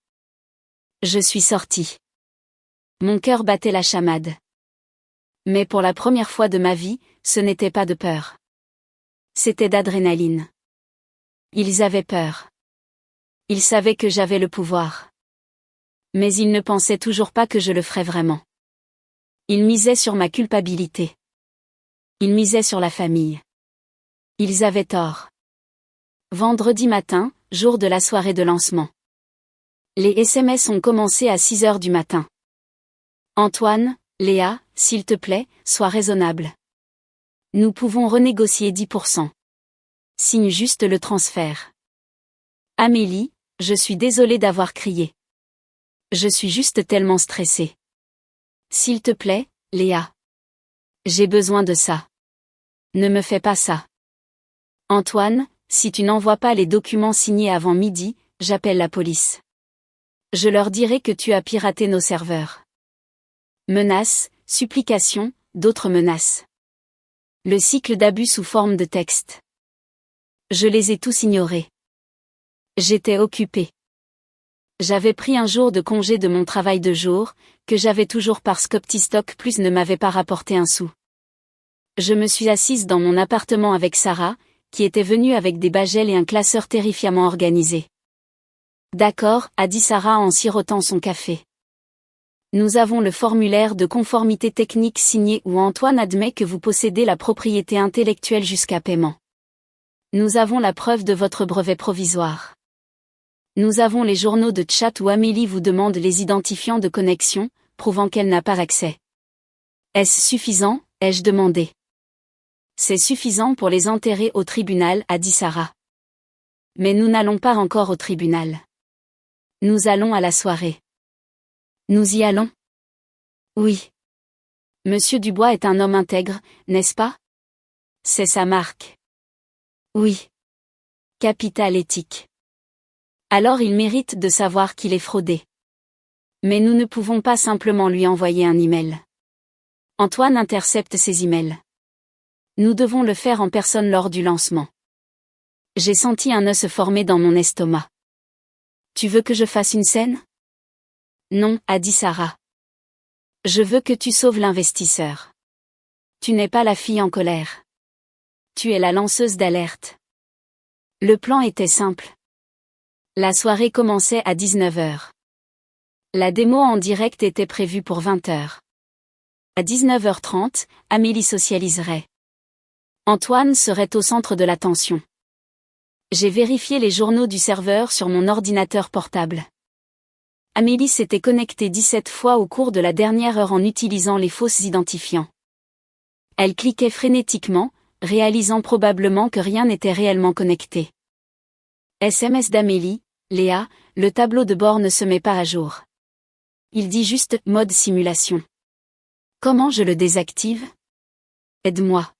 A: Je suis sortie. Mon cœur battait la chamade. Mais pour la première fois de ma vie, ce n'était pas de peur. C'était d'adrénaline. Ils avaient peur. Ils savaient que j'avais le pouvoir. Mais ils ne pensaient toujours pas que je le ferais vraiment. Ils misaient sur ma culpabilité. Ils misaient sur la famille. Ils avaient tort. Vendredi matin, jour de la soirée de lancement. Les SMS ont commencé à 6 heures du matin. Antoine, Léa, s'il te plaît, sois raisonnable. Nous pouvons renégocier 10%. Signe juste le transfert. Amélie, je suis désolée d'avoir crié. Je suis juste tellement stressée. S'il te plaît, Léa. J'ai besoin de ça. Ne me fais pas ça. Antoine, si tu n'envoies pas les documents signés avant midi, j'appelle la police. Je leur dirai que tu as piraté nos serveurs. Menaces, supplications, d'autres menaces. Le cycle d'abus sous forme de texte. Je les ai tous ignorés. J'étais occupée. J'avais pris un jour de congé de mon travail de jour, que j'avais toujours parce qu'Optistock Plus ne m'avait pas rapporté un sou. Je me suis assise dans mon appartement avec Sarah, qui était venue avec des bagels et un classeur terrifiamment organisé. D'accord, a dit Sarah en sirotant son café. Nous avons le formulaire de conformité technique signé où Antoine admet que vous possédez la propriété intellectuelle jusqu'à paiement. Nous avons la preuve de votre brevet provisoire. Nous avons les journaux de chat où Amélie vous demande les identifiants de connexion, prouvant qu'elle n'a pas accès. Est-ce suffisant, ai-je demandé. C'est suffisant pour les enterrer au tribunal, a dit Sarah. Mais nous n'allons pas encore au tribunal. Nous allons à la soirée. Nous y allons? Oui. Monsieur Dubois est un homme intègre, n'est-ce pas? C'est sa marque. Oui. Capital éthique. Alors il mérite de savoir qu'il est fraudé. Mais nous ne pouvons pas simplement lui envoyer un email. Antoine intercepte ses emails. Nous devons le faire en personne lors du lancement. J'ai senti un nœud se former dans mon estomac. Tu veux que je fasse une scène? Non, a dit Sarah. Je veux que tu sauves l'investisseur. Tu n'es pas la fille en colère. Tu es la lanceuse d'alerte. Le plan était simple. La soirée commençait à 19h. La démo en direct était prévue pour 20h. À 19h30, Amélie socialiserait. Antoine serait au centre de l'attention. J'ai vérifié les journaux du serveur sur mon ordinateur portable. Amélie s'était connectée 17 fois au cours de la dernière heure en utilisant les fausses identifiants. Elle cliquait frénétiquement, réalisant probablement que rien n'était réellement connecté. SMS d'Amélie, Léa, le tableau de bord ne se met pas à jour. Il dit juste « mode simulation ». Comment je le désactive? Aide-moi.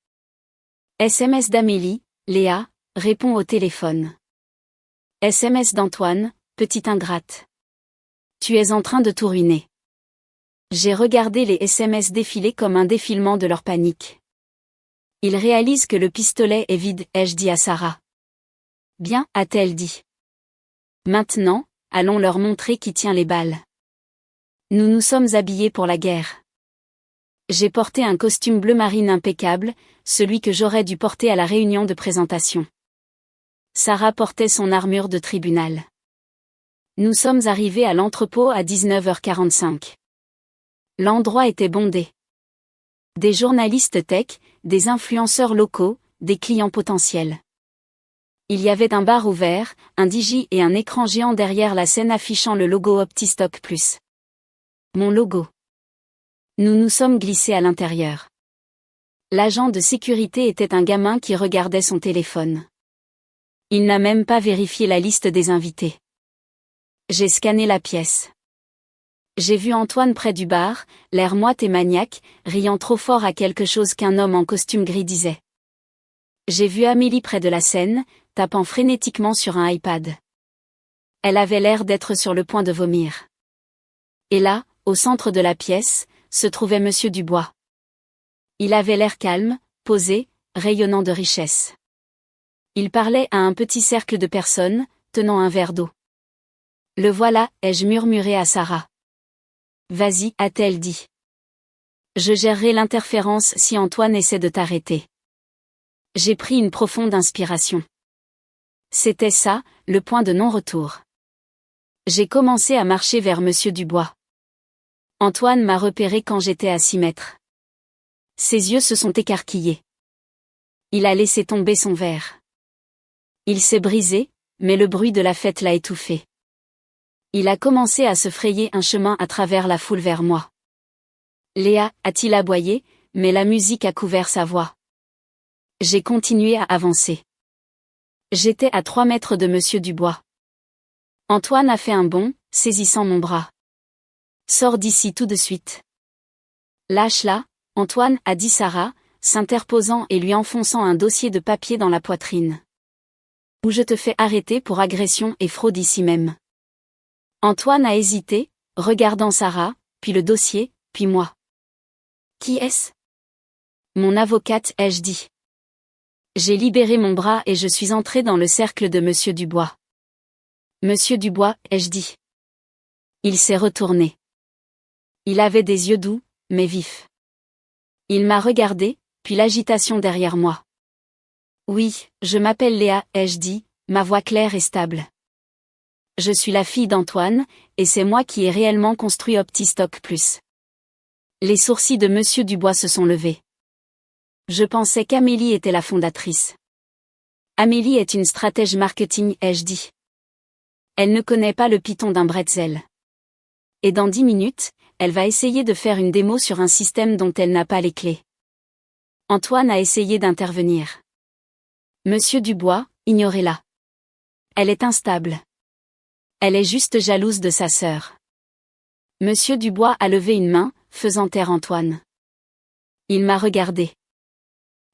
A: SMS d'Amélie, Léa, réponds au téléphone. SMS d'Antoine, petite ingrate. Tu es en train de tout ruiner. J'ai regardé les SMS défiler comme un défilement de leur panique. Ils réalisent que le pistolet est vide, ai-je dit à Sarah. Bien, a-t-elle dit. Maintenant, allons leur montrer qui tient les balles. Nous nous sommes habillés pour la guerre. J'ai porté un costume bleu marine impeccable, celui que j'aurais dû porter à la réunion de présentation. Sarah portait son armure de tribunal. Nous sommes arrivés à l'entrepôt à 19h45. L'endroit était bondé. Des journalistes tech, des influenceurs locaux, des clients potentiels. Il y avait un bar ouvert, un DJ et un écran géant derrière la scène affichant le logo OptiStock Plus. Mon logo. Nous nous sommes glissés à l'intérieur. L'agent de sécurité était un gamin qui regardait son téléphone. Il n'a même pas vérifié la liste des invités. J'ai scanné la pièce. J'ai vu Antoine près du bar, l'air moite et maniaque, riant trop fort à quelque chose qu'un homme en costume gris disait. J'ai vu Amélie près de la scène, tapant frénétiquement sur un iPad. Elle avait l'air d'être sur le point de vomir. Et là, au centre de la pièce, se trouvait Monsieur Dubois. Il avait l'air calme, posé, rayonnant de richesse. Il parlait à un petit cercle de personnes, tenant un verre d'eau. Le voilà, ai-je murmuré à Sarah. Vas-y, a-t-elle dit. Je gérerai l'interférence si Antoine essaie de t'arrêter. J'ai pris une profonde inspiration. C'était ça, le point de non-retour. J'ai commencé à marcher vers Monsieur Dubois. Antoine m'a repéré quand j'étais à 6 mètres. Ses yeux se sont écarquillés. Il a laissé tomber son verre. Il s'est brisé, mais le bruit de la fête l'a étouffé. Il a commencé à se frayer un chemin à travers la foule vers moi. Léa, a-t-il aboyé, mais la musique a couvert sa voix. J'ai continué à avancer. J'étais à 3 mètres de Monsieur Dubois. Antoine a fait un bond, saisissant mon bras. Sors d'ici tout de suite. Lâche-la, Antoine, a dit Sarah, s'interposant et lui enfonçant un dossier de papier dans la poitrine. Ou je te fais arrêter pour agression et fraude ici même. Antoine a hésité, regardant Sarah, puis le dossier, puis moi. Qui est-ce? Mon avocate, ai-je dit. J'ai libéré mon bras et je suis entré dans le cercle de Monsieur Dubois. Monsieur Dubois, ai-je dit. Il s'est retourné. Il avait des yeux doux, mais vifs. Il m'a regardé, puis l'agitation derrière moi. Oui, je m'appelle Léa, ai-je dit, ma voix claire et stable. Je suis la fille d'Antoine, et c'est moi qui ai réellement construit OptiStock Plus. Les sourcils de Monsieur Dubois se sont levés. Je pensais qu'Amélie était la fondatrice. Amélie est une stratège marketing, ai-je dit. Elle ne connaît pas le Python d'un bretzel. Et dans 10 minutes, elle va essayer de faire une démo sur un système dont elle n'a pas les clés. Antoine a essayé d'intervenir. Monsieur Dubois, ignorez-la. Elle est instable. Elle est juste jalouse de sa sœur. Monsieur Dubois a levé une main, faisant taire Antoine. Il m'a regardé.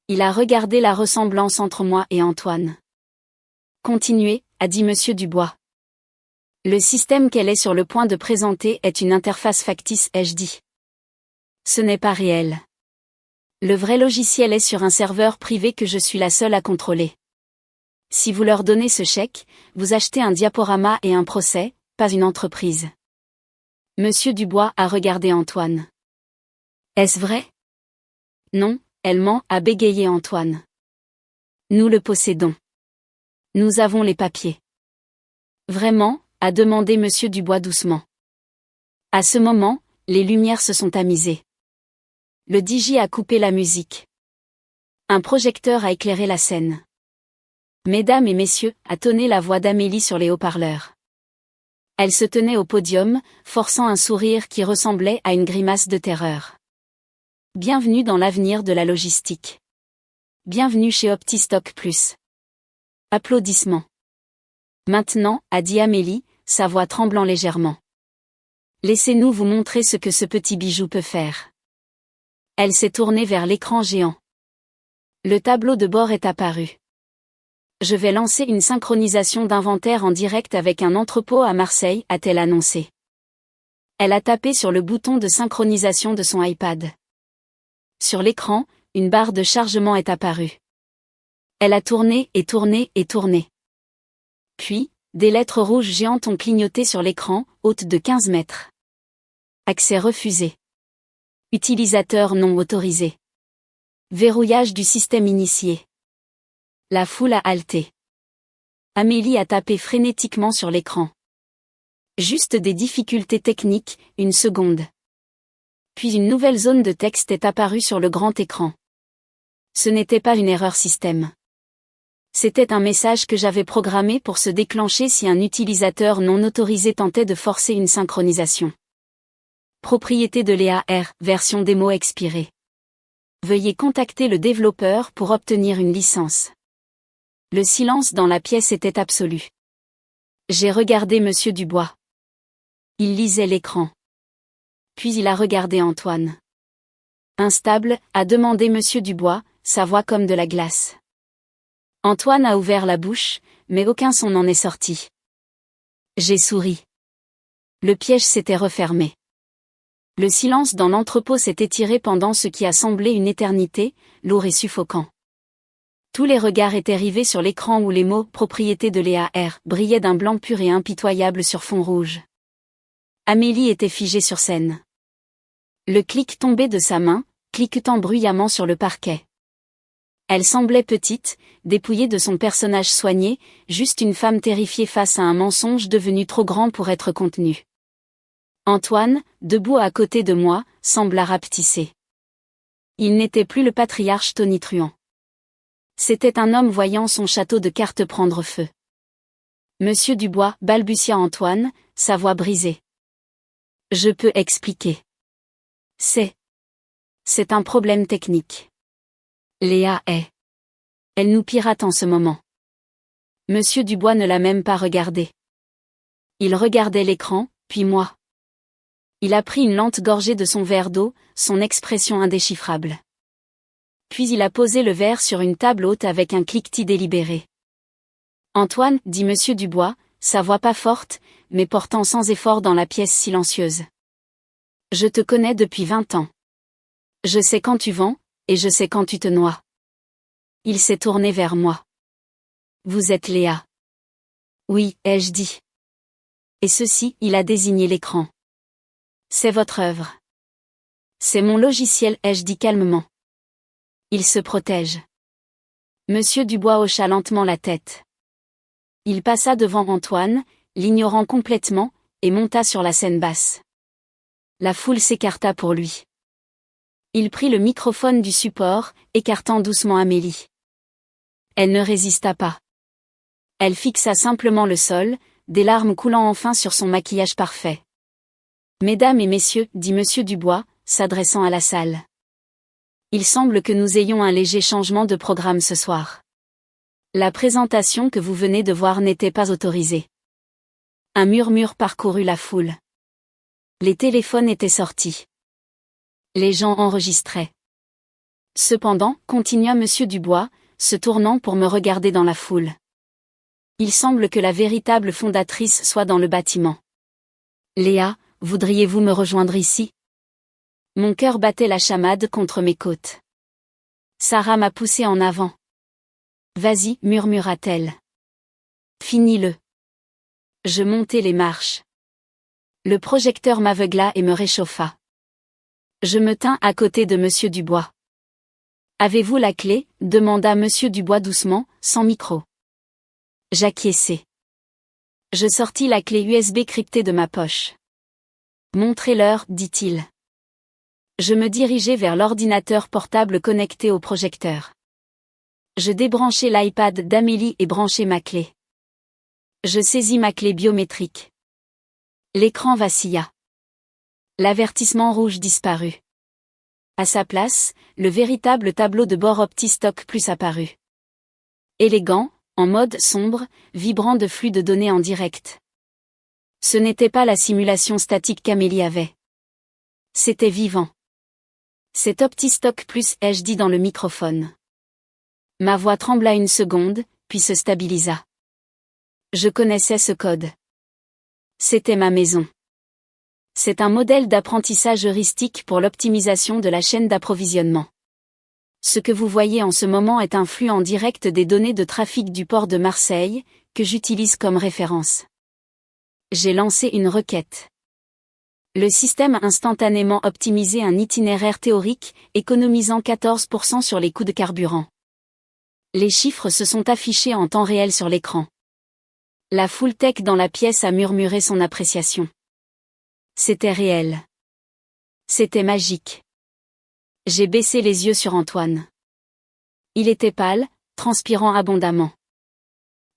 A: Il a regardé la ressemblance entre moi et Antoine. Continuez, a dit Monsieur Dubois. Le système qu'elle est sur le point de présenter est une interface factice, ai-je dit. Ce n'est pas réel. Le vrai logiciel est sur un serveur privé que je suis la seule à contrôler. Si vous leur donnez ce chèque, vous achetez un diaporama et un procès, pas une entreprise. Monsieur Dubois a regardé Antoine. Est-ce vrai? Non, elle ment, a bégayé Antoine. Nous le possédons. Nous avons les papiers. Vraiment? A demandé Monsieur Dubois doucement. À ce moment, les lumières se sont tamisées. Le DJ a coupé la musique. Un projecteur a éclairé la scène. Mesdames et messieurs, a tonné la voix d'Amélie sur les haut-parleurs. Elle se tenait au podium, forçant un sourire qui ressemblait à une grimace de terreur. Bienvenue dans l'avenir de la logistique. Bienvenue chez OptiStock Plus. Applaudissements. Maintenant, a dit Amélie, sa voix tremblant légèrement. Laissez-nous vous montrer ce que ce petit bijou peut faire. Elle s'est tournée vers l'écran géant. Le tableau de bord est apparu. Je vais lancer une synchronisation d'inventaire en direct avec un entrepôt à Marseille, a-t-elle annoncé. Elle a tapé sur le bouton de synchronisation de son iPad. Sur l'écran, une barre de chargement est apparue. Elle a tourné et tourné et tourné. Puis, Des lettres rouges géantes ont clignoté sur l'écran, hautes de 15 mètres. Accès refusé. Utilisateur non autorisé. Verrouillage du système initié. La foule a halté. Amélie a tapé frénétiquement sur l'écran. Juste des difficultés techniques, une seconde. Puis une nouvelle zone de texte est apparue sur le grand écran. Ce n'était pas une erreur système. C'était un message que j'avais programmé pour se déclencher si un utilisateur non autorisé tentait de forcer une synchronisation. Propriété de Léa R, version démo expirée. Veuillez contacter le développeur pour obtenir une licence. Le silence dans la pièce était absolu. J'ai regardé Monsieur Dubois. Il lisait l'écran. Puis il a regardé Antoine. Instable, a demandé Monsieur Dubois, sa voix comme de la glace. Antoine a ouvert la bouche, mais aucun son n'en est sorti. J'ai souri. Le piège s'était refermé. Le silence dans l'entrepôt s'est étiré pendant ce qui a semblé une éternité, lourd et suffocant. Tous les regards étaient rivés sur l'écran où les mots « propriété de Léa R » brillaient d'un blanc pur et impitoyable sur fond rouge. Amélie était figée sur scène. Le clic tombait de sa main, cliquetant bruyamment sur le parquet. Elle semblait petite, dépouillée de son personnage soigné, juste une femme terrifiée face à un mensonge devenu trop grand pour être contenu. Antoine, debout à côté de moi, sembla rapetisser. Il n'était plus le patriarche tonitruant. C'était un homme voyant son château de cartes prendre feu. Monsieur Dubois, balbutia Antoine, sa voix brisée. Je peux expliquer. C'est un problème technique. Léa est. Elle nous pirate en ce moment. Monsieur Dubois ne l'a même pas regardé. Il regardait l'écran, puis moi. Il a pris une lente gorgée de son verre d'eau, son expression indéchiffrable. Puis il a posé le verre sur une table haute avec un cliquetis délibéré. Antoine, dit Monsieur Dubois, sa voix pas forte, mais portant sans effort dans la pièce silencieuse. Je te connais depuis 20 ans. Je sais quand tu vends, et je sais quand tu te noies. Il s'est tourné vers moi. Vous êtes Léa. Oui, ai-je dit. Et ceci, il a désigné l'écran. C'est votre œuvre. C'est mon logiciel, ai-je dit calmement. Il se protège. Monsieur Dubois hocha lentement la tête. Il passa devant Antoine, l'ignorant complètement, et monta sur la scène basse. La foule s'écarta pour lui. Il prit le microphone du support, écartant doucement Amélie. Elle ne résista pas. Elle fixa simplement le sol, des larmes coulant enfin sur son maquillage parfait. Mesdames et messieurs, dit Monsieur Dubois, s'adressant à la salle. Il semble que nous ayons un léger changement de programme ce soir. La présentation que vous venez de voir n'était pas autorisée. Un murmure parcourut la foule. Les téléphones étaient sortis. Les gens enregistraient. Cependant, continua Monsieur Dubois, se tournant pour me regarder dans la foule. Il semble que la véritable fondatrice soit dans le bâtiment. Léa, voudriez-vous me rejoindre ici? Mon cœur battait la chamade contre mes côtes. Sarah m'a poussé en avant. Vas-y, murmura-t-elle. Finis-le. Je montai les marches. Le projecteur m'aveugla et me réchauffa. Je me tins à côté de Monsieur Dubois. Avez-vous la clé? Demanda Monsieur Dubois doucement, sans micro. J'acquiesçai. Je sortis la clé USB cryptée de ma poche. Montrez-leur, dit-il. Je me dirigeai vers l'ordinateur portable connecté au projecteur. Je débranchai l'iPad d'Amélie et branchai ma clé. Je saisis ma clé biométrique. L'écran vacilla. L'avertissement rouge disparut. À sa place, le véritable tableau de bord OptiStock Plus apparut. Élégant, en mode sombre, vibrant de flux de données en direct. Ce n'était pas la simulation statique qu'Amélie avait. C'était vivant. C'est OptiStock Plus, ai-je dit dans le microphone. Ma voix trembla une seconde, puis se stabilisa. Je connaissais ce code. C'était ma maison. C'est un modèle d'apprentissage heuristique pour l'optimisation de la chaîne d'approvisionnement. Ce que vous voyez en ce moment est un flux en direct des données de trafic du port de Marseille, que j'utilise comme référence. J'ai lancé une requête. Le système a instantanément optimisé un itinéraire théorique, économisant 14% sur les coûts de carburant. Les chiffres se sont affichés en temps réel sur l'écran. La full tech dans la pièce a murmuré son appréciation. C'était réel. C'était magique. J'ai baissé les yeux sur Antoine. Il était pâle, transpirant abondamment.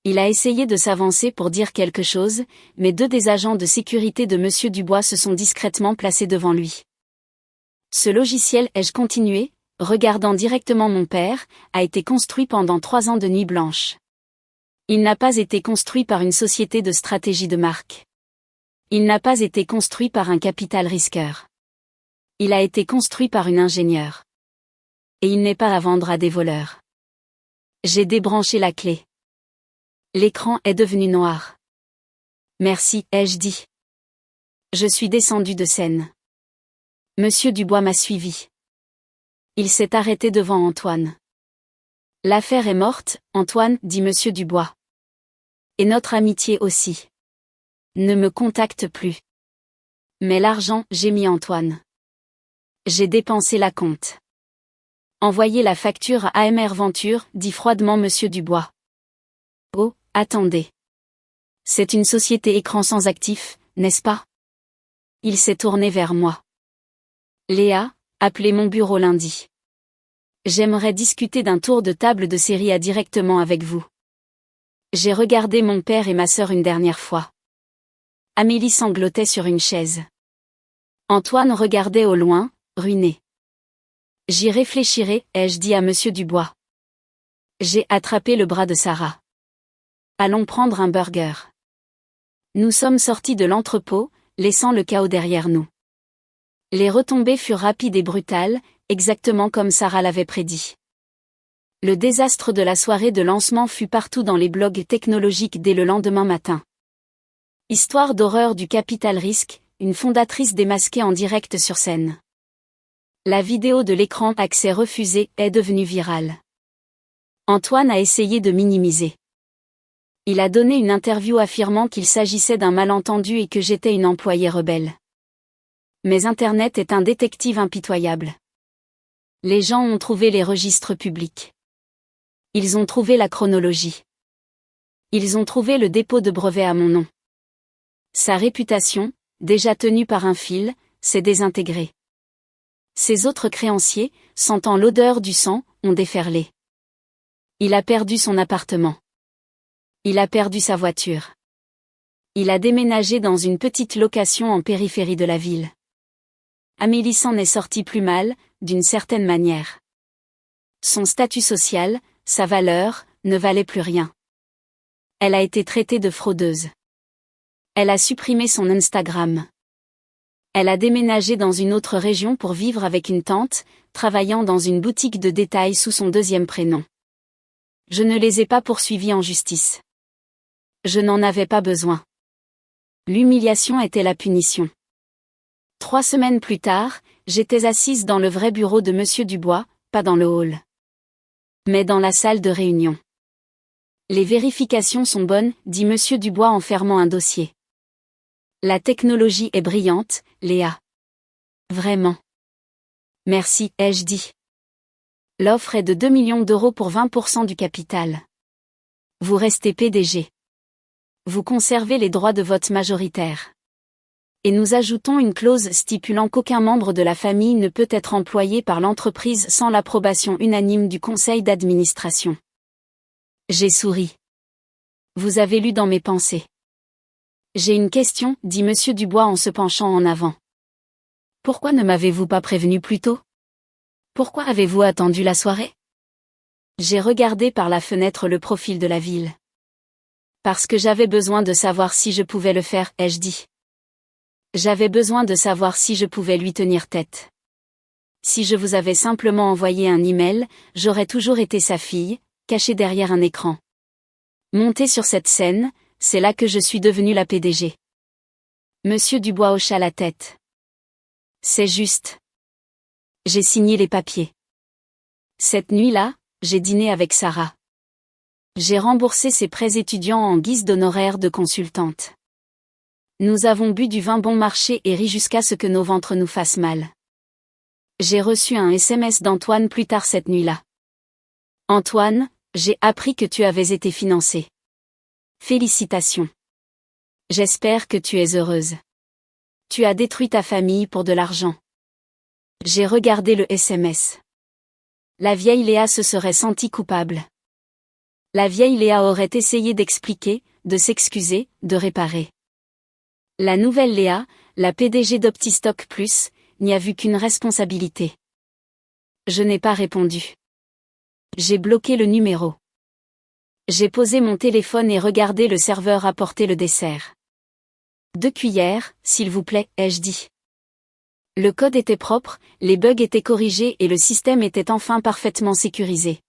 A: Il a essayé de s'avancer pour dire quelque chose, mais deux des agents de sécurité de Monsieur Dubois se sont discrètement placés devant lui. Ce logiciel, ai-je continué, regardant directement mon père, a été construit pendant 3 ans de nuit blanche. Il n'a pas été construit par une société de stratégie de marque. Il n'a pas été construit par un capital risqueur. Il a été construit par une ingénieure. Et il n'est pas à vendre à des voleurs. J'ai débranché la clé. L'écran est devenu noir. Merci, ai-je dit. Je suis descendu de scène. Monsieur Dubois m'a suivi. Il s'est arrêté devant Antoine. L'affaire est morte, Antoine, dit Monsieur Dubois. Et notre amitié aussi. Ne me contacte plus. Mais l'argent, gémit Antoine. J'ai dépensé la compte. Envoyez la facture à AMR Venture, dit froidement Monsieur Dubois. Oh, attendez. C'est une société écran sans actif, n'est-ce pas? Il s'est tourné vers moi. Léa, appelez mon bureau lundi. J'aimerais discuter d'un tour de table de série A directement avec vous. J'ai regardé mon père et ma sœur une dernière fois. Amélie sanglotait sur une chaise. Antoine regardait au loin, ruiné. J'y réfléchirai, ai-je dit à Monsieur Dubois. J'ai attrapé le bras de Sarah. Allons prendre un burger. Nous sommes sortis de l'entrepôt, laissant le chaos derrière nous. Les retombées furent rapides et brutales, exactement comme Sarah l'avait prédit. Le désastre de la soirée de lancement fut partout dans les blogs technologiques dès le lendemain matin. Histoire d'horreur du capital risque, une fondatrice démasquée en direct sur scène. La vidéo de l'écran accès refusé est devenue virale. Antoine a essayé de minimiser. Il a donné une interview affirmant qu'il s'agissait d'un malentendu et que j'étais une employée rebelle. Mais Internet est un détective impitoyable. Les gens ont trouvé les registres publics. Ils ont trouvé la chronologie. Ils ont trouvé le dépôt de brevet à mon nom. Sa réputation, déjà tenue par un fil, s'est désintégrée. Ses autres créanciers, sentant l'odeur du sang, ont déferlé. Il a perdu son appartement. Il a perdu sa voiture. Il a déménagé dans une petite location en périphérie de la ville. Amélie s'en est sortie plus mal, d'une certaine manière. Son statut social, sa valeur, ne valait plus rien. Elle a été traitée de fraudeuse. Elle a supprimé son Instagram. Elle a déménagé dans une autre région pour vivre avec une tante, travaillant dans une boutique de détail sous son deuxième prénom. Je ne les ai pas poursuivis en justice. Je n'en avais pas besoin. L'humiliation était la punition. 3 semaines plus tard, j'étais assise dans le vrai bureau de Monsieur Dubois, pas dans le hall. Mais dans la salle de réunion. Les vérifications sont bonnes, dit Monsieur Dubois en fermant un dossier. La technologie est brillante, Léa. Vraiment. Merci, ai-je dit. L'offre est de 2 millions d'euros pour 20% du capital. Vous restez PDG. Vous conservez les droits de vote majoritaires. Et nous ajoutons une clause stipulant qu'aucun membre de la famille ne peut être employé par l'entreprise sans l'approbation unanime du conseil d'administration. J'ai souri. Vous avez lu dans mes pensées. J'ai une question, dit Monsieur Dubois en se penchant en avant. Pourquoi ne m'avez-vous pas prévenu plus tôt? Pourquoi avez-vous attendu la soirée? J'ai regardé par la fenêtre le profil de la ville. Parce que j'avais besoin de savoir si je pouvais le faire, ai-je dit. J'avais besoin de savoir si je pouvais lui tenir tête. Si je vous avais simplement envoyé un email, j'aurais toujours été sa fille, cachée derrière un écran. Montée sur cette scène, c'est là que je suis devenue la PDG. Monsieur Dubois hocha la tête. C'est juste. J'ai signé les papiers. Cette nuit-là, j'ai dîné avec Sarah. J'ai remboursé ses prêts étudiants en guise d'honoraires de consultante. Nous avons bu du vin bon marché et ri jusqu'à ce que nos ventres nous fassent mal. J'ai reçu un SMS d'Antoine plus tard cette nuit-là. Antoine, j'ai appris que tu avais été financé. Félicitations. J'espère que tu es heureuse. Tu as détruit ta famille pour de l'argent. J'ai regardé le SMS. La vieille Léa se serait sentie coupable. La vieille Léa aurait essayé d'expliquer, de s'excuser, de réparer. La nouvelle Léa, la PDG d'Optistock Plus, n'y a vu qu'une responsabilité. Je n'ai pas répondu. J'ai bloqué le numéro. J'ai posé mon téléphone et regardé le serveur apporter le dessert. 2 cuillères, s'il vous plaît, ai-je dit. Le code était propre, les bugs étaient corrigés et le système était enfin parfaitement sécurisé.